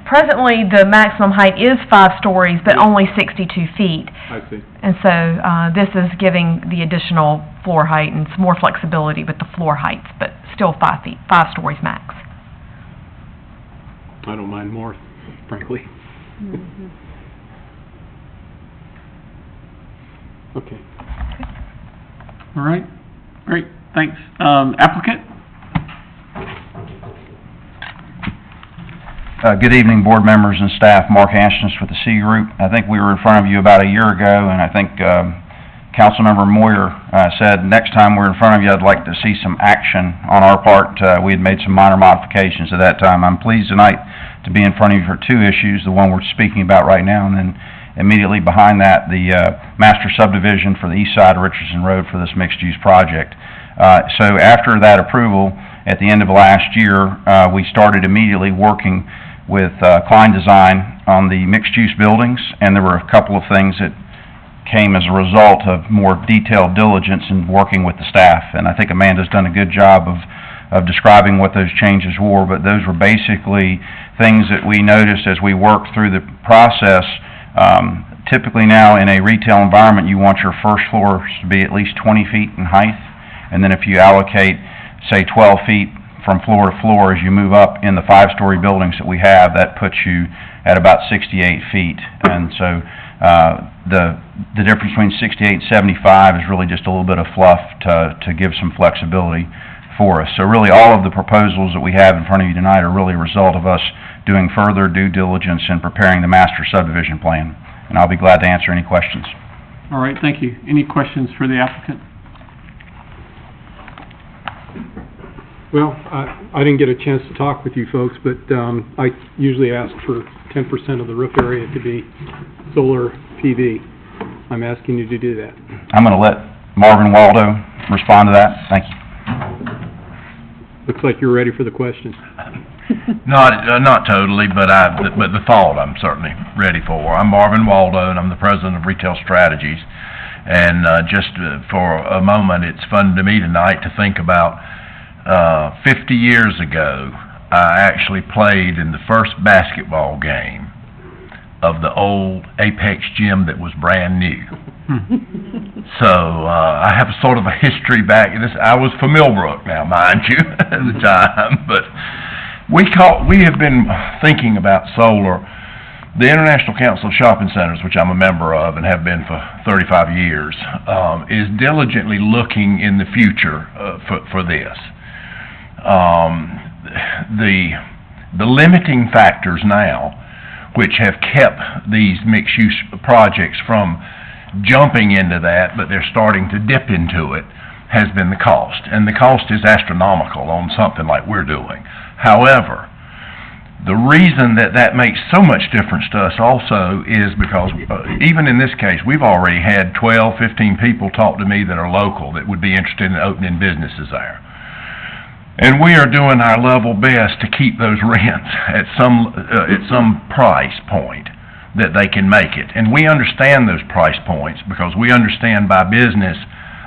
Presently, the maximum height is 5 stories, but only 62 feet. I see. And so, this is giving the additional floor height and some more flexibility with the floor heights, but still 5 feet, 5 stories max. I don't mind more, frankly. Okay. All right, great, thanks. Applicant? Good evening, board members and staff. Mark Anstons with the C Group. I think we were in front of you about a year ago, and I think Councilmember Moyer said next time we're in front of you, I'd like to see some action on our part. We had made some minor modifications at that time. I'm pleased tonight to be in front of you for 2 issues, the one we're speaking about right now, and then immediately behind that, the master subdivision for the east side of Richardson Road for this mixed-use project. So after that approval, at the end of last year, we started immediately working with Klein Design on the mixed-use buildings, and there were a couple of things that came as a result of more detailed diligence in working with the staff. And I think Amanda's done a good job of describing what those changes were, but those were basically things that we noticed as we worked through the process. Typically now in a retail environment, you want your first floors to be at least 20 feet in height, and then if you allocate, say, 12 feet from floor to floor as you move up in the 5-story buildings that we have, that puts you at about 68 feet. And so the difference between 68 and 75 is really just a little bit of fluff to give some flexibility for us. So really all of the proposals that we have in front of you tonight are really a result of us doing further due diligence in preparing the master subdivision plan. And I'll be glad to answer any questions. All right, thank you. Any questions for the applicant? Well, I didn't get a chance to talk with you folks, but I usually ask for 10% of the roof area to be solar PV. I'm asking you to do that. I'm going to let Marvin Waldo respond to that. Thank you. Looks like you're ready for the question. Not totally, but the thought I'm certainly ready for. I'm Marvin Waldo, and I'm the president of Retail Strategies. And just for a moment, it's fun to me tonight to think about 50 years ago, I actually played in the first basketball game of the old Apex gym that was brand new. So I have sort of a history back. I was for Millbrook now, mind you, at the time, but we have been thinking about solar. The International Council of Shopping Centers, which I'm a member of and have been for 35 years, is diligently looking in the future for this. The limiting factors now, which have kept these mixed-use projects from jumping into that, but they're starting to dip into it, has been the cost. And the cost is astronomical on something like we're doing. However, the reason that makes so much difference to us also is because, even in this case, we've already had 12, 15 people talk to me that are local that would be interested in opening businesses there. And we are doing our level best to keep those rents at some price point that they can make it. And we understand those price points because we understand by business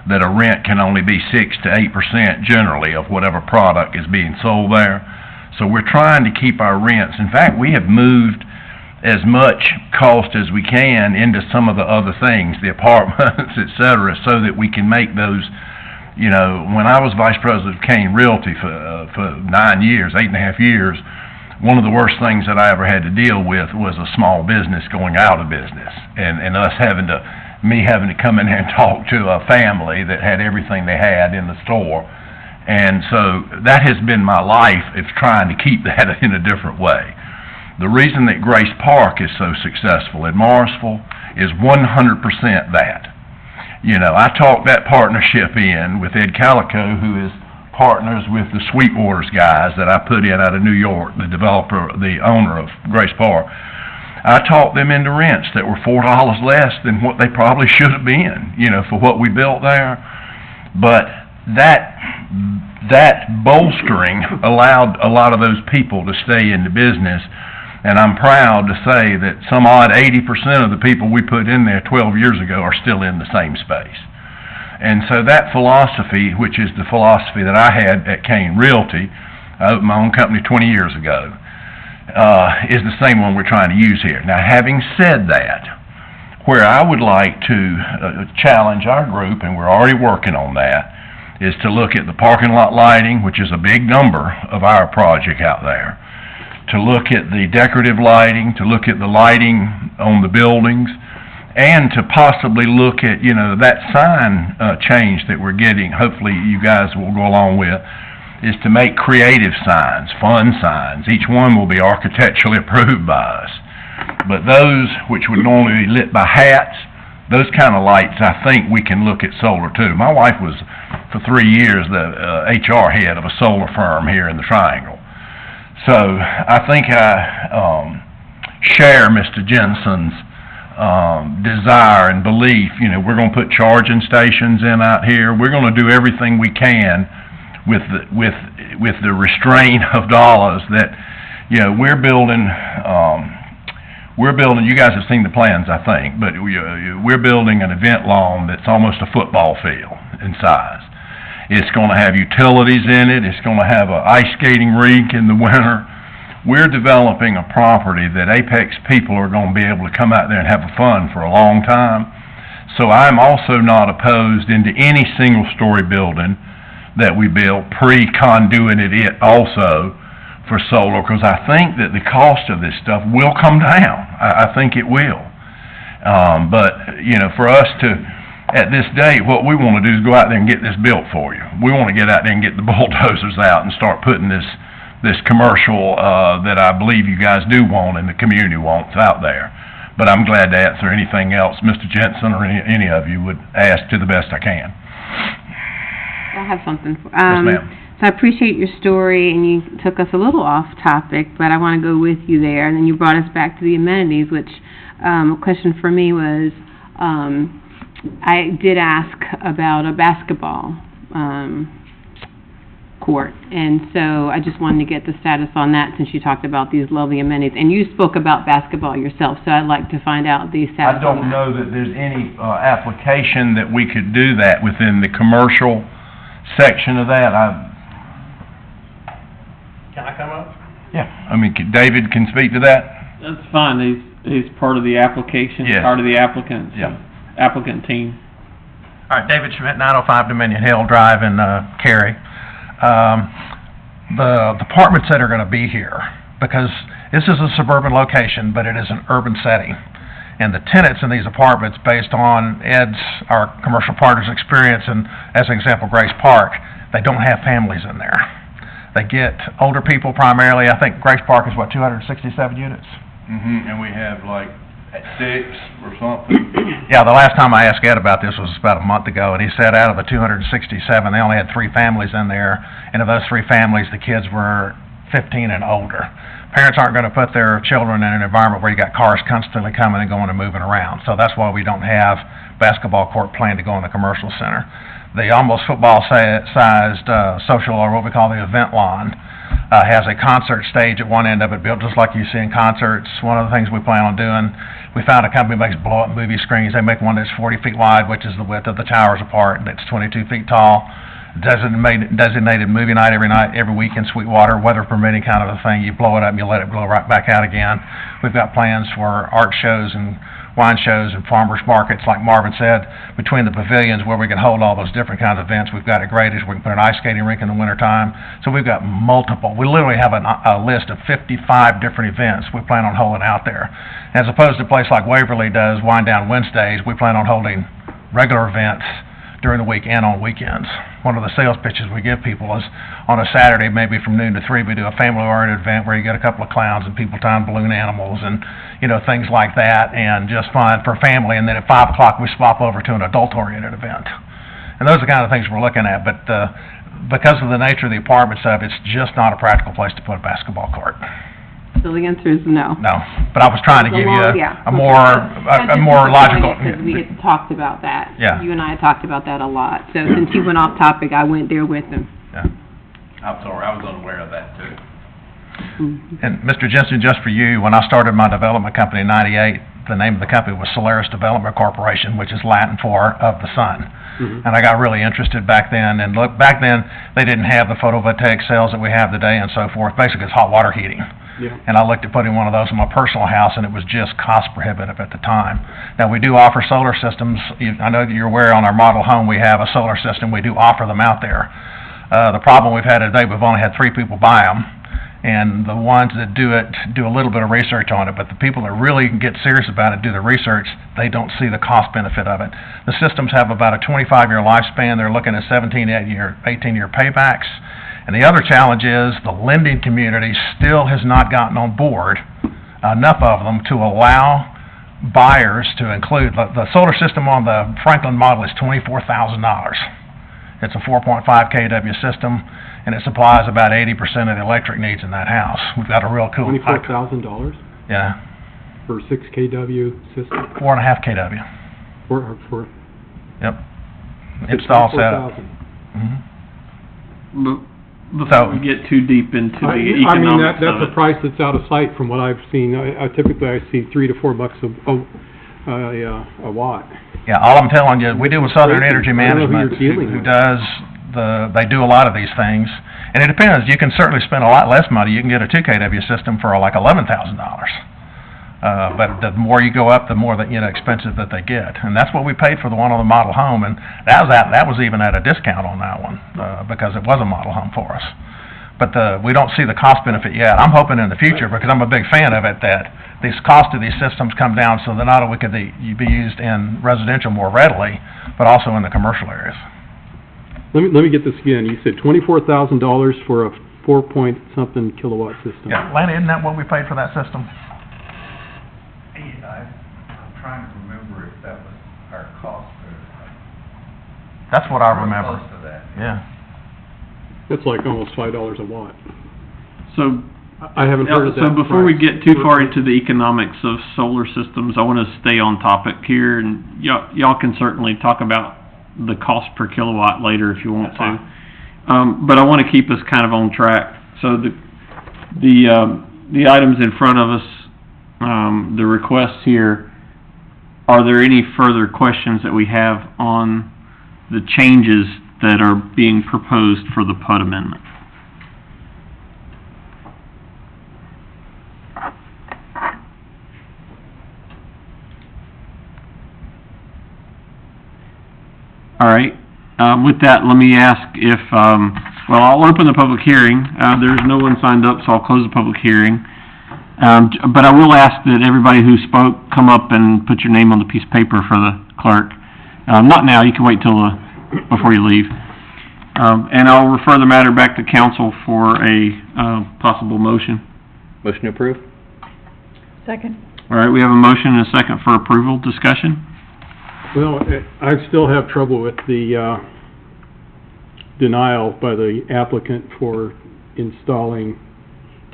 that a rent can only be 6 to 8% generally of whatever product is being sold there. So we're trying to keep our rents. In fact, we have moved as much cost as we can into some of the other things, the apartments, et cetera, so that we can make those. You know, when I was vice president of Kane Realty for 9 years, 8.5 years, one of the worst things that I ever had to deal with was a small business going out of business, and me having to come in there and talk to a family that had everything they had in the store. And so that has been my life, is trying to keep that in a different way. The reason that Grace Park is so successful in Morrisville is 100% that. You know, I talked that partnership in with Ed Calico, who is partners with the Sweetwaters guys that I put in out of New York, the developer, the owner of Grace Park. I talked them into rents that were $4 less than what they probably should have been, you know, for what we built there. But that bolstering allowed a lot of those people to stay in the business. And I'm proud to say that some odd 80% of the people we put in there 12 years ago are still in the same space. And so that philosophy, which is the philosophy that I had at Kane Realty, I opened my own company 20 years ago, is the same one we're trying to use here. Now, having said that, where I would like to challenge our group, and we're already working on that, is to look at the parking lot lighting, which is a big number of our project out there, to look at the decorative lighting, to look at the lighting on the buildings, and to possibly look at, you know, that sign change that we're getting, hopefully you guys will go along with, is to make creative signs, fun signs. Each one will be architecturally approved by us. But those which would normally be lit by hats, those kind of lights, I think we can look at solar too. My wife was, for 3 years, the HR head of a solar firm here in the Triangle. So I think I share Mr. Jensen's desire and belief. You know, we're going to put charging stations in out here. We're going to do everything we can with the restraint of dollars that, you know, we're building, you guys have seen the plans, I think, but we're building an event lawn that's almost a football field in size. It's going to have utilities in it. It's going to have an ice skating rink in the winter. We're developing a property that Apex people are going to be able to come out there and have fun for a long time. So I'm also not opposed into any single-story building that we build, pre-conduiting it also for solar, because I think that the cost of this stuff will come down. I think it will. But, you know, for us to, at this date, what we want to do is go out there and get this built for you. We want to get out there and get the bulldozers out and start putting this commercial that I believe you guys do want and the community wants out there. But I'm glad to answer anything else Mr. Jensen or any of you would ask to the best I can. I have something. Yes, ma'am. So I appreciate your story, and you took us a little off topic, but I want to go with you there. And then you brought us back to the amenities, which a question for me was, I did ask about a basketball court, and so I just wanted to get the status on that since you talked about these lovely amenities. And you spoke about basketball yourself, so I'd like to find out the status on that. I don't know that there's any application that we could do that within the commercial section of that. Can I come up? Yeah, I mean, David can speak to that? That's fine, he's part of the application, Yes. part of the applicant, Yeah. applicant team. All right, David Schmidt, 905 Dominion Hill Drive in Cary. The apartments that are going to be here, because this is a suburban location, but it is an urban setting, and the tenants in these apartments, based on Ed's, our commercial partner's experience, and as an example, Grace Park, they don't have families in there. They get older people primarily. I think Grace Park is, what, 267 units? Mm-hmm, and we have like 6 or something. Yeah, the last time I asked Ed about this was about a month ago, and he said out of the 267, they only had 3 families in there, and of those 3 families, the kids were 15 and older. Parents aren't going to put their children in an environment where you got cars constantly coming and going and moving around, so that's why we don't have basketball court planned to go in the commercial center. The almost football-sized social, or what we call the event lawn, has a concert stage at one end of it, built just like you see in concerts. One of the things we plan on doing, we found a company that makes blow-up movie screens. They make one that's 40 feet wide, which is the width of the towers apart, that's 22 feet tall. Designated movie night every week in Sweetwater, weather permitting kind of a thing. You blow it up and you let it blow right back out again. We've got plans for art shows and wine shows and farmers markets, like Marvin said, between the pavilions where we can hold all those different kinds of events. We've got it graded where we can put an ice skating rink in the wintertime. So we've got multiple. We literally have a list of 55 different events we plan on holding out there. As opposed to a place like Waverly does Wind Down Wednesdays, we plan on holding regular events during the week and on weekends. One of the sales pitches we give people is on a Saturday, maybe from noon to 3, we do a family-oriented event where you get a couple of clowns and people tying balloon animals and, you know, things like that, and just fun for family. And then at 5 o'clock, we swap over to an adult-oriented event. And those are the kind of things we're looking at, but because of the nature of the apartment stuff, it's just not a practical place to put a basketball court. So the answer is no. No, but I was trying to give you a more logical. Because we had talked about that. Yeah. You and I had talked about that a lot. So since he went off topic, I went there with him. Yeah. I'm sorry, I was unaware of that too. Mm-hmm. And Mr. Jensen, just for you, when I started my development company in '98, the name of the company was Solaris Development Corporation, which is Latin for of the sun. Mhm. And I got really interested back then, and look, back then, they didn't have the photovoltaic cells that we have today and so forth. Basically, it's hot water heating. Yeah. And I looked at putting one of those in my personal house, and it was just cost prohibitive at the time. Now, we do offer solar systems. I know that you're aware on our model home, we have a solar system. We do offer them out there. The problem we've had today, we've only had 3 people buy them. And the ones that do it, do a little bit of research on it, but the people that really get serious about it, do the research, they don't see the cost benefit of it. The systems have about a 25-year lifespan. They're looking at 18-year paybacks. And the other challenge is the lending community still has not gotten on board, enough of them, to allow buyers to include, the solar system on the Franklin model is $24,000. It's a 4.5 kW system, and it supplies about 80% of the electric needs in that house. We've got a real cool... $24,000 Yeah, for a 6 kW system? 4.5 kW. For Yep. Install setup. Before we get too deep into the economics I mean, of that's a it. price that's out of sight from what I've seen. Typically I see $3 to $4 a watt. Yeah, all I'm telling you, we deal with Southern Energy I don't know who Management, you're dealing who with. does they do a lot of these things. And it depends. You can certainly spend a lot less money. You can get a 2 kW system for like $11,000. But the more you go up, the more that, expensive that they get. And that's what we paid for the one on the model home, and that was even at a discount on that one, because it was a model home for us. But we don't see the cost benefit yet. I'm hoping in the future, because I'm a big fan of it, that these cost of these systems come down so that not only could they be used in residential more readily, but also in the commercial areas. Let me get this again. You said $24,000 for a 4-point-something kilowatt system. Yeah, Lanny, isn't that what we paid for that system? I'm trying to remember if that was our cost. That's what I remember. Close to that. Yeah. That's like almost $5 a watt. So, I haven't heard of that. So before we price. get too far into the economics of solar systems, I want to stay on topic here, and y'all can certainly talk about the cost per kilowatt later if you want to. But I want to keep us kind of on track. So the items in front of us, the requests here, are there any further questions that we have on the changes that are being proposed for the PUD amendment? All right. With that, let me ask if, I'll open the public hearing. There's no one signed up, so I'll close the public hearing. But I will ask that everybody who spoke come up and put your name on the piece of paper for the clerk. Not now, you can wait till before you leave. And I'll refer the matter back to council for a possible motion. Motion to approve? Second. All right, we have a motion and a second for approval. Discussion? Well, I still have trouble with the denial by the applicant for installing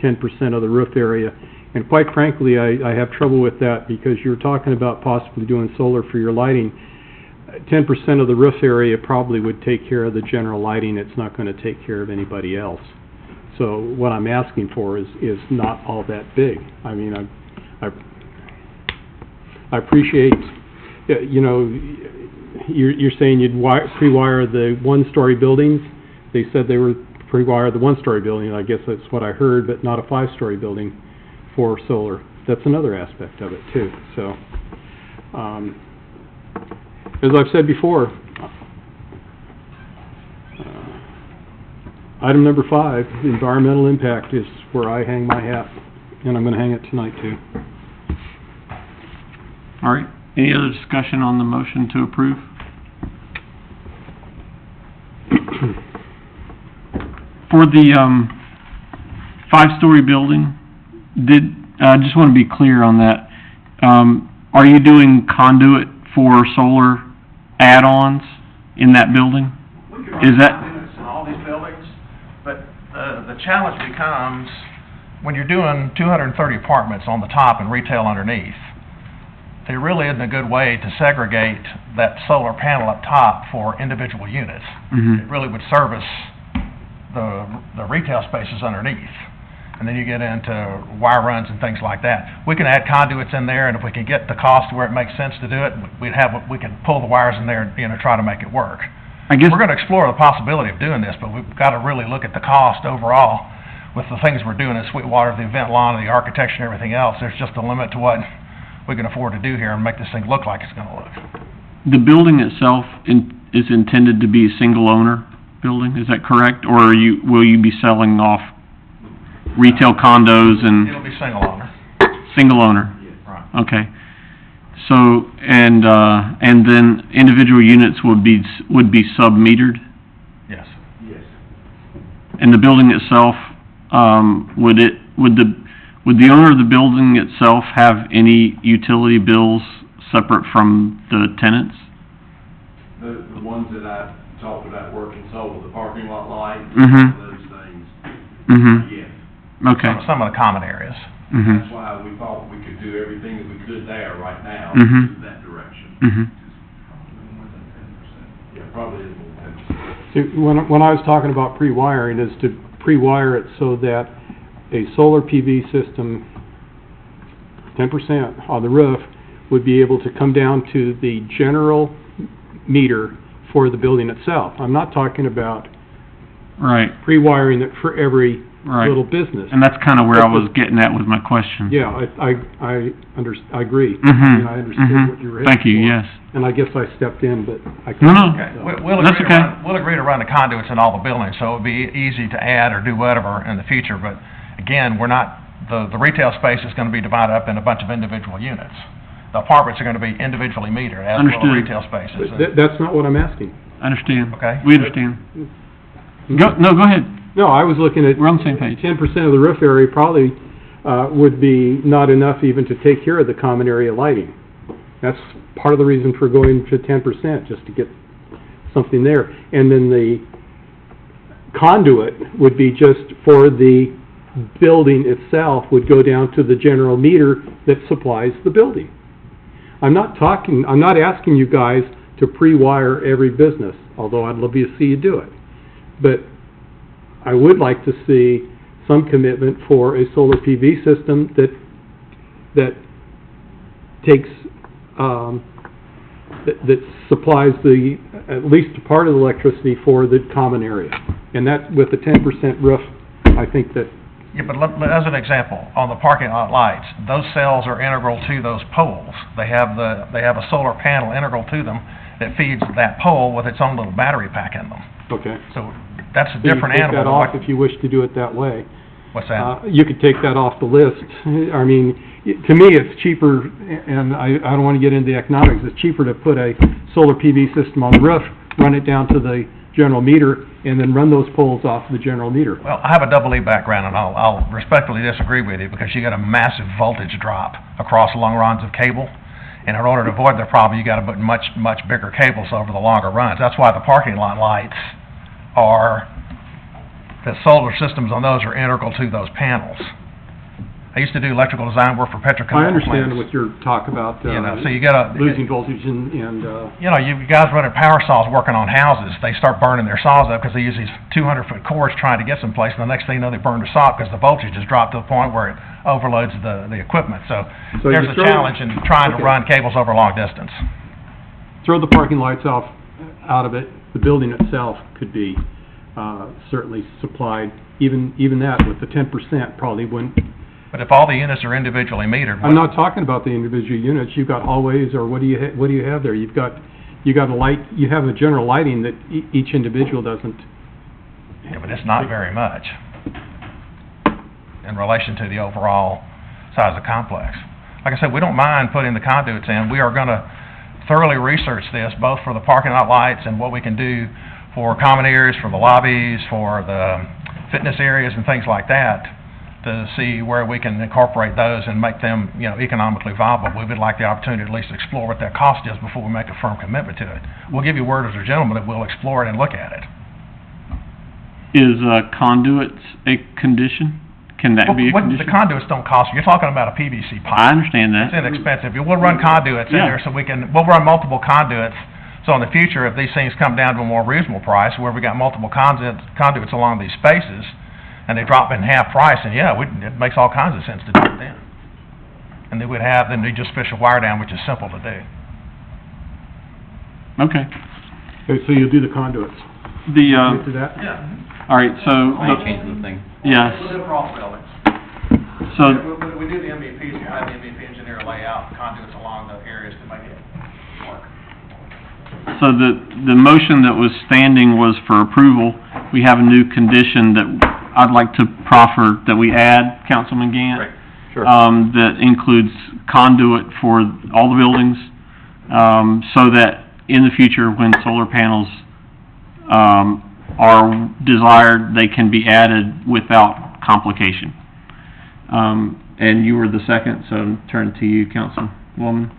10% of the roof area. And quite frankly, I have trouble with that because you're talking about possibly doing solar for your lighting. 10% of the roof area probably would take care of the general lighting. It's not going to take care of anybody else. So what I'm asking for is not all that big. I mean, I appreciate, you're saying you'd pre-wire the one-story buildings. They said they were pre-wire the one-story building. I guess that's what I heard, but not a five-story building for solar. That's another aspect of it too. So, as I've said before, item number 5, environmental impact, is where I hang my hat, and I'm going to hang it tonight too. All right. Any other discussion on the motion to approve? For the 5-story building, I just want to be clear on that. Are you doing conduit for solar add-ons in that building? Is that Units in all these buildings, but the challenge becomes when you're doing 230 apartments on the top and retail underneath, there really isn't a good way to segregate that solar panel up top for individual units. Mm-hmm. It really would service the retail spaces underneath. and then you get into wire runs and things like that. We can add conduits in there, and if we can get the cost to where it makes sense to do it, we can pull the wires in there and, try to make it work. I guess, We're gonna explore the possibility of doing this, but we've gotta really look at the cost overall with the things we're doing in Sweetwater, the event lawn, the architecture and everything else. There's just a limit to what we can afford to do here and make this thing look like it's gonna look. the building itself is intended to be a single-owner building, is that correct? Or will you be selling off retail condos and... It'll be single owner. Single owner? Right. Okay. So, and then individual units would be sub-metered? Yes. And the building itself, would the owner of the building itself have any utility bills separate from the tenants? The ones that I talked about working solar, the parking lot lights, Mhm. those things, yes. Okay. Some of the common areas. Mhm. That's why we thought we could do everything that we could there right now, Mhm. in that direction. Mhm. Yeah, probably is more than 10%. See, when I was talking about pre-wiring, is to pre-wire it so that a solar PV system, 10% on the roof, would be able to come down to the general meter for the building itself. I'm not talking about Right, pre-wiring it for every right. little business. And that's kind of where I was getting at with my question. Yeah, I agree. Mhm, I mean, I understood mhm. what you were heading Thank you, for. yes. And I guess I stepped in, but I No, couldn't. no. Okay, we'll That's agree to okay. run, we'll agree to run the conduits in all the buildings, so it would be easy to add or do whatever in the future, but again, we're not, the retail space is gonna be divided up in a bunch of individual units. The apartments are gonna be individually metered, as will the Understood. retail spaces. But that's not what I'm asking. I understand. Okay. We understand. Go ahead. No, I was looking at... We're on the same page. 10% of the roof area probably would be not enough even to take care of the common area lighting. That's part of the reason for going to 10%, just to get something there. And then the conduit would be just for the building itself, would go down to the general meter that supplies the building. I'm not asking you guys to pre-wire every business, although I'd love to see you do it. But I would like to see some commitment for a solar PV system that takes, that supplies at least a part of the electricity for the common area. And that, with the 10% roof, I think that... Yeah, but as an example, on the parking lot lights, those cells are integral to those poles. They have a solar panel integral to them that feeds that pole with its own little battery pack in them. Okay. So that's a You can different take animal. that than off what- if you wish to do it that way. What's that? You could take that off the list. I mean, to me, it's cheaper, and I don't want to get into the economics, it's cheaper to put a solar PV system on the roof, run it down to the general meter, and then run those poles off the general meter. Well, I have a double E background, and I'll respectfully disagree with you, because you got a massive voltage drop across long runs of cable, and in order to avoid the problem, you gotta put much bigger cables over the longer runs. That's why the parking lot lights the solar systems on those are integral to those panels. I used to do electrical design work for petrochemical I plants. understand what you're talking about, You know, so you gotta... losing voltage and You know, you guys running power saws working on houses, they start burning their saws up because they use these 200-foot cords trying to get someplace, and the next thing you know, they burn the saw because the voltage has dropped to the point where it overloads the equipment. So there's you a throw- challenge in trying to okay. run cables over long distance. Throw the parking lights out of it, the building itself could be certainly supplied, even that with the 10% probably wouldn't. But if all the units are individually metered... I'm not talking about the individual units, you've got hallways, or what do you have there? You've got a light, you have a general lighting that each individual doesn't. Yeah, but it's not very much in relation to the overall size of the complex. Like I said, we don't mind putting the conduits in. We are gonna thoroughly research this, both for the parking lot lights and what we can do for common areas, for the lobbies, for the fitness areas and things like that, to see where we can incorporate those and make them, you know, economically viable. We would like the opportunity to at least explore what that cost is before we make a firm commitment to it. We'll give you word as a gentleman that we'll explore it and look at it. Is conduits a condition? Can that be a The condition? conduits don't cost you. You're talking about a PVC pipe. I understand that. It's inexpensive. We'll run conduits in Yeah. there so we'll run multiple conduits. So in the future, if these things come down to a more reasonable price, where we got multiple conduits along these spaces, and they drop in half price, and yeah, it makes all kinds of sense to do it then. And then they just fish a wire down, which is simple to do. Okay. Okay, so you'll do the conduits. The, Do that? Yeah. all right, so, Change the thing. yes, We'll do cross buildings. so, When we do the MVPs, we'll have the MVP engineer lay out conduits along the areas to make it work. so the motion that was standing was for approval. We have a new condition that I'd like to proffer that we add, Councilman Gant. Sure. That includes conduit for all the buildings, so that in the future, when solar panels, are desired, they can be added without complication. And you were the second, so turn to you, Councilwoman.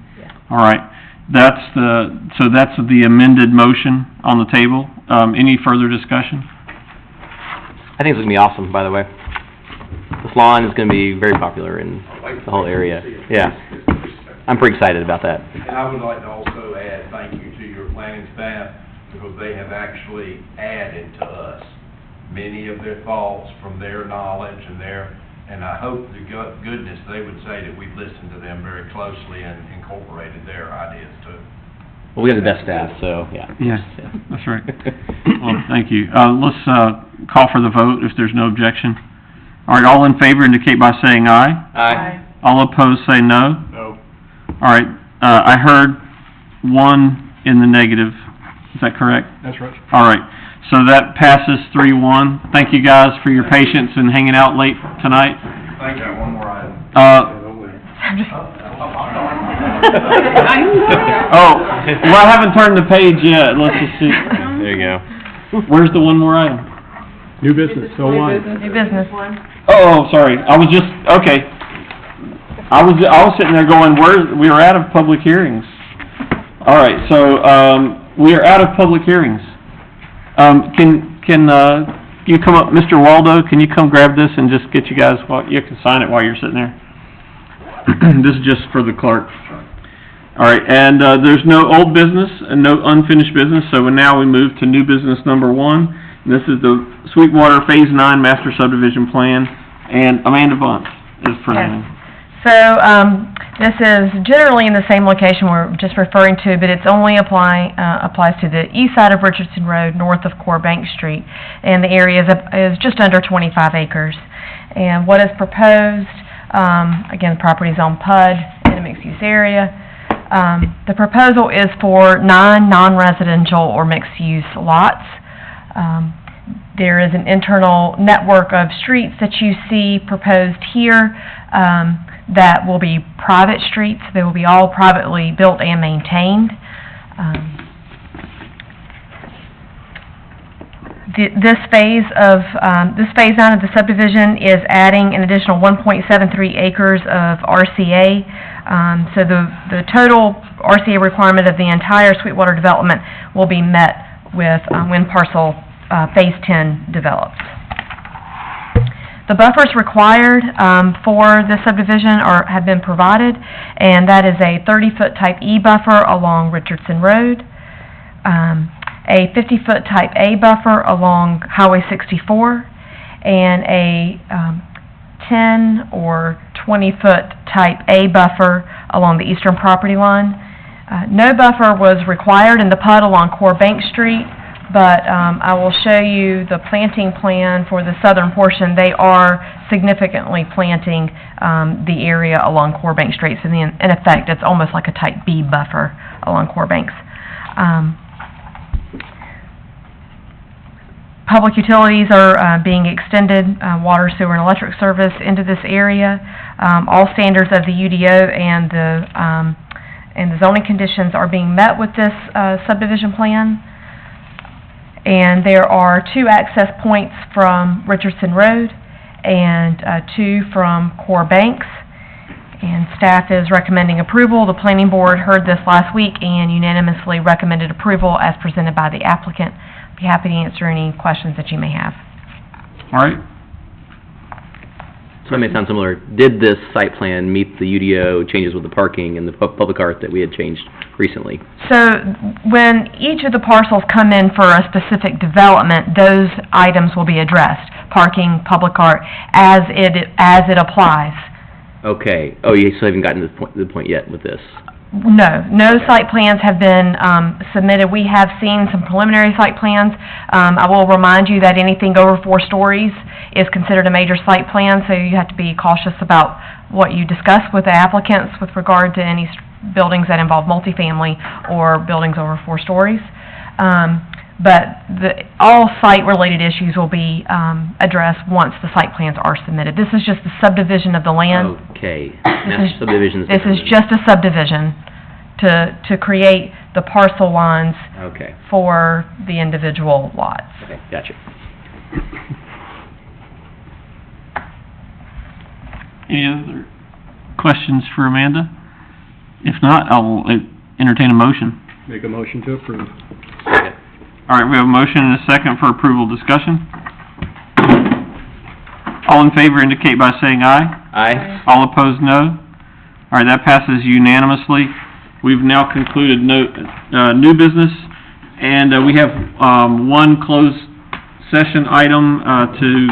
All right, that's the amended motion on the table. Any further discussion? I think it's gonna be awesome, by the way. This lawn is gonna be very popular in the whole area. Yeah. I'm pretty excited about that. And I would like to also add thank you to your planning staff, because they have actually added to us many of their thoughts from their knowledge and I hope to goodness they would say that we've listened to them very closely and incorporated their ideas too. Well, we have the best staff, so, yeah. Yeah, that's right. Well, thank you. Let's call for the vote if there's no objection. All right, all in favor indicate by saying aye. Aye. All opposed say no. No. All right, I heard one in the negative. Is that correct? That's right. All right, so that passes 3-1. Thank you guys for your patience and hanging out late tonight. Thank you. One more item. Oh, well, I haven't turned the page yet. Let's just see. There you go. Where's the one more item? New business, so on. New business. Oh, sorry. I was just, okay. I was sitting there going, we are out of public hearings. All right, so, we are out of public hearings. Can you come up, Mr. Waldo, can you come grab this and just get you guys, you can sign it while you're sitting there. This is just for the clerk. All right, and, there's no old business and no unfinished business, so now we move to new business number 1. And this is the Sweetwater Phase 9 Master Subdivision Plan, and Amanda Bunt is presenting. So, this is generally in the same location we're just referring to, but it's only applies to the east side of Richardson Road, north of Core Bank Street, and the area is just under 25 acres. And what is proposed, again, the property is on PUD in a mixed-use area. The proposal is for 9 non-residential or mixed-use lots. There is an internal network of streets that you see proposed here that will be private streets. They will be all privately built and maintained. This phase out of the subdivision is adding an additional 1.73 acres of RCA. So the total RCA requirement of the entire Sweetwater development will be met with when parcel Phase 10 develops. The buffers required for the subdivision have been provided, and that is a 30-foot type E buffer along Richardson Road, a 50-foot type A buffer along Highway 64, and a 10 or 20-foot type A buffer along the eastern property line. No buffer was required in the PUD along Core Bank Street, but I will show you the planting plan for the southern portion. They are significantly planting the area along Core Bank Street. So in effect, it's almost like a type B buffer along Core Banks. Public utilities are being extended, water, sewer, and electric service into this area. All standards of the UDO and the zoning conditions are being met with this subdivision plan. And there are 2 access points from Richardson Road and 2 from Core Banks. And staff is recommending approval. The planning board heard this last week and unanimously recommended approval as presented by the applicant. I'd be happy to answer any questions that you may have. All right. So that may sound similar. Did this site plan meet the UDO changes with the parking and the public art that we had changed recently? So when each of the parcels come in for a specific development, those items will be addressed. parking, public art, as it applies. Okay. Oh, you still haven't gotten to the point yet with this? No site plans have been submitted. We have seen some preliminary site plans. I will remind you that anything over 4 stories is considered a major site plan, so you have to be cautious about what you discuss with the applicants with regard to any buildings that involve multifamily or buildings over 4 stories. But all site-related issues will be addressed once the site plans are submitted. This is just the subdivision of the land. Okay. Master subdivision is This is just a subdivision to create the parcel lines Okay. for the individual lots. Okay, gotcha. Any other questions for Amanda? If not, I'll entertain a motion. Make a motion to approve. All right, we have a motion and a second for approval. Discussion? All in favor indicate by saying aye. Aye. All opposed, no. All right, that passes unanimously. We've now concluded new business, and we have one closed session item to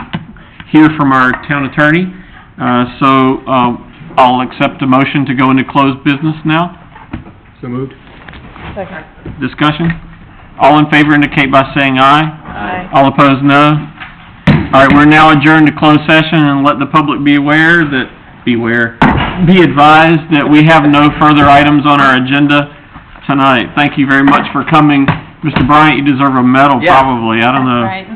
hear from our town attorney. So I'll accept a motion to go into closed business now. So moved. Second. Discussion? All in favor indicate by saying aye. Aye. All opposed, no. All right, we're now adjourned to closed session, and let the public be advised that we have no further items on our agenda tonight. Thank you very much for coming. Mr. Bryant, you deserve a medal, Yeah. probably. I don't know. Right.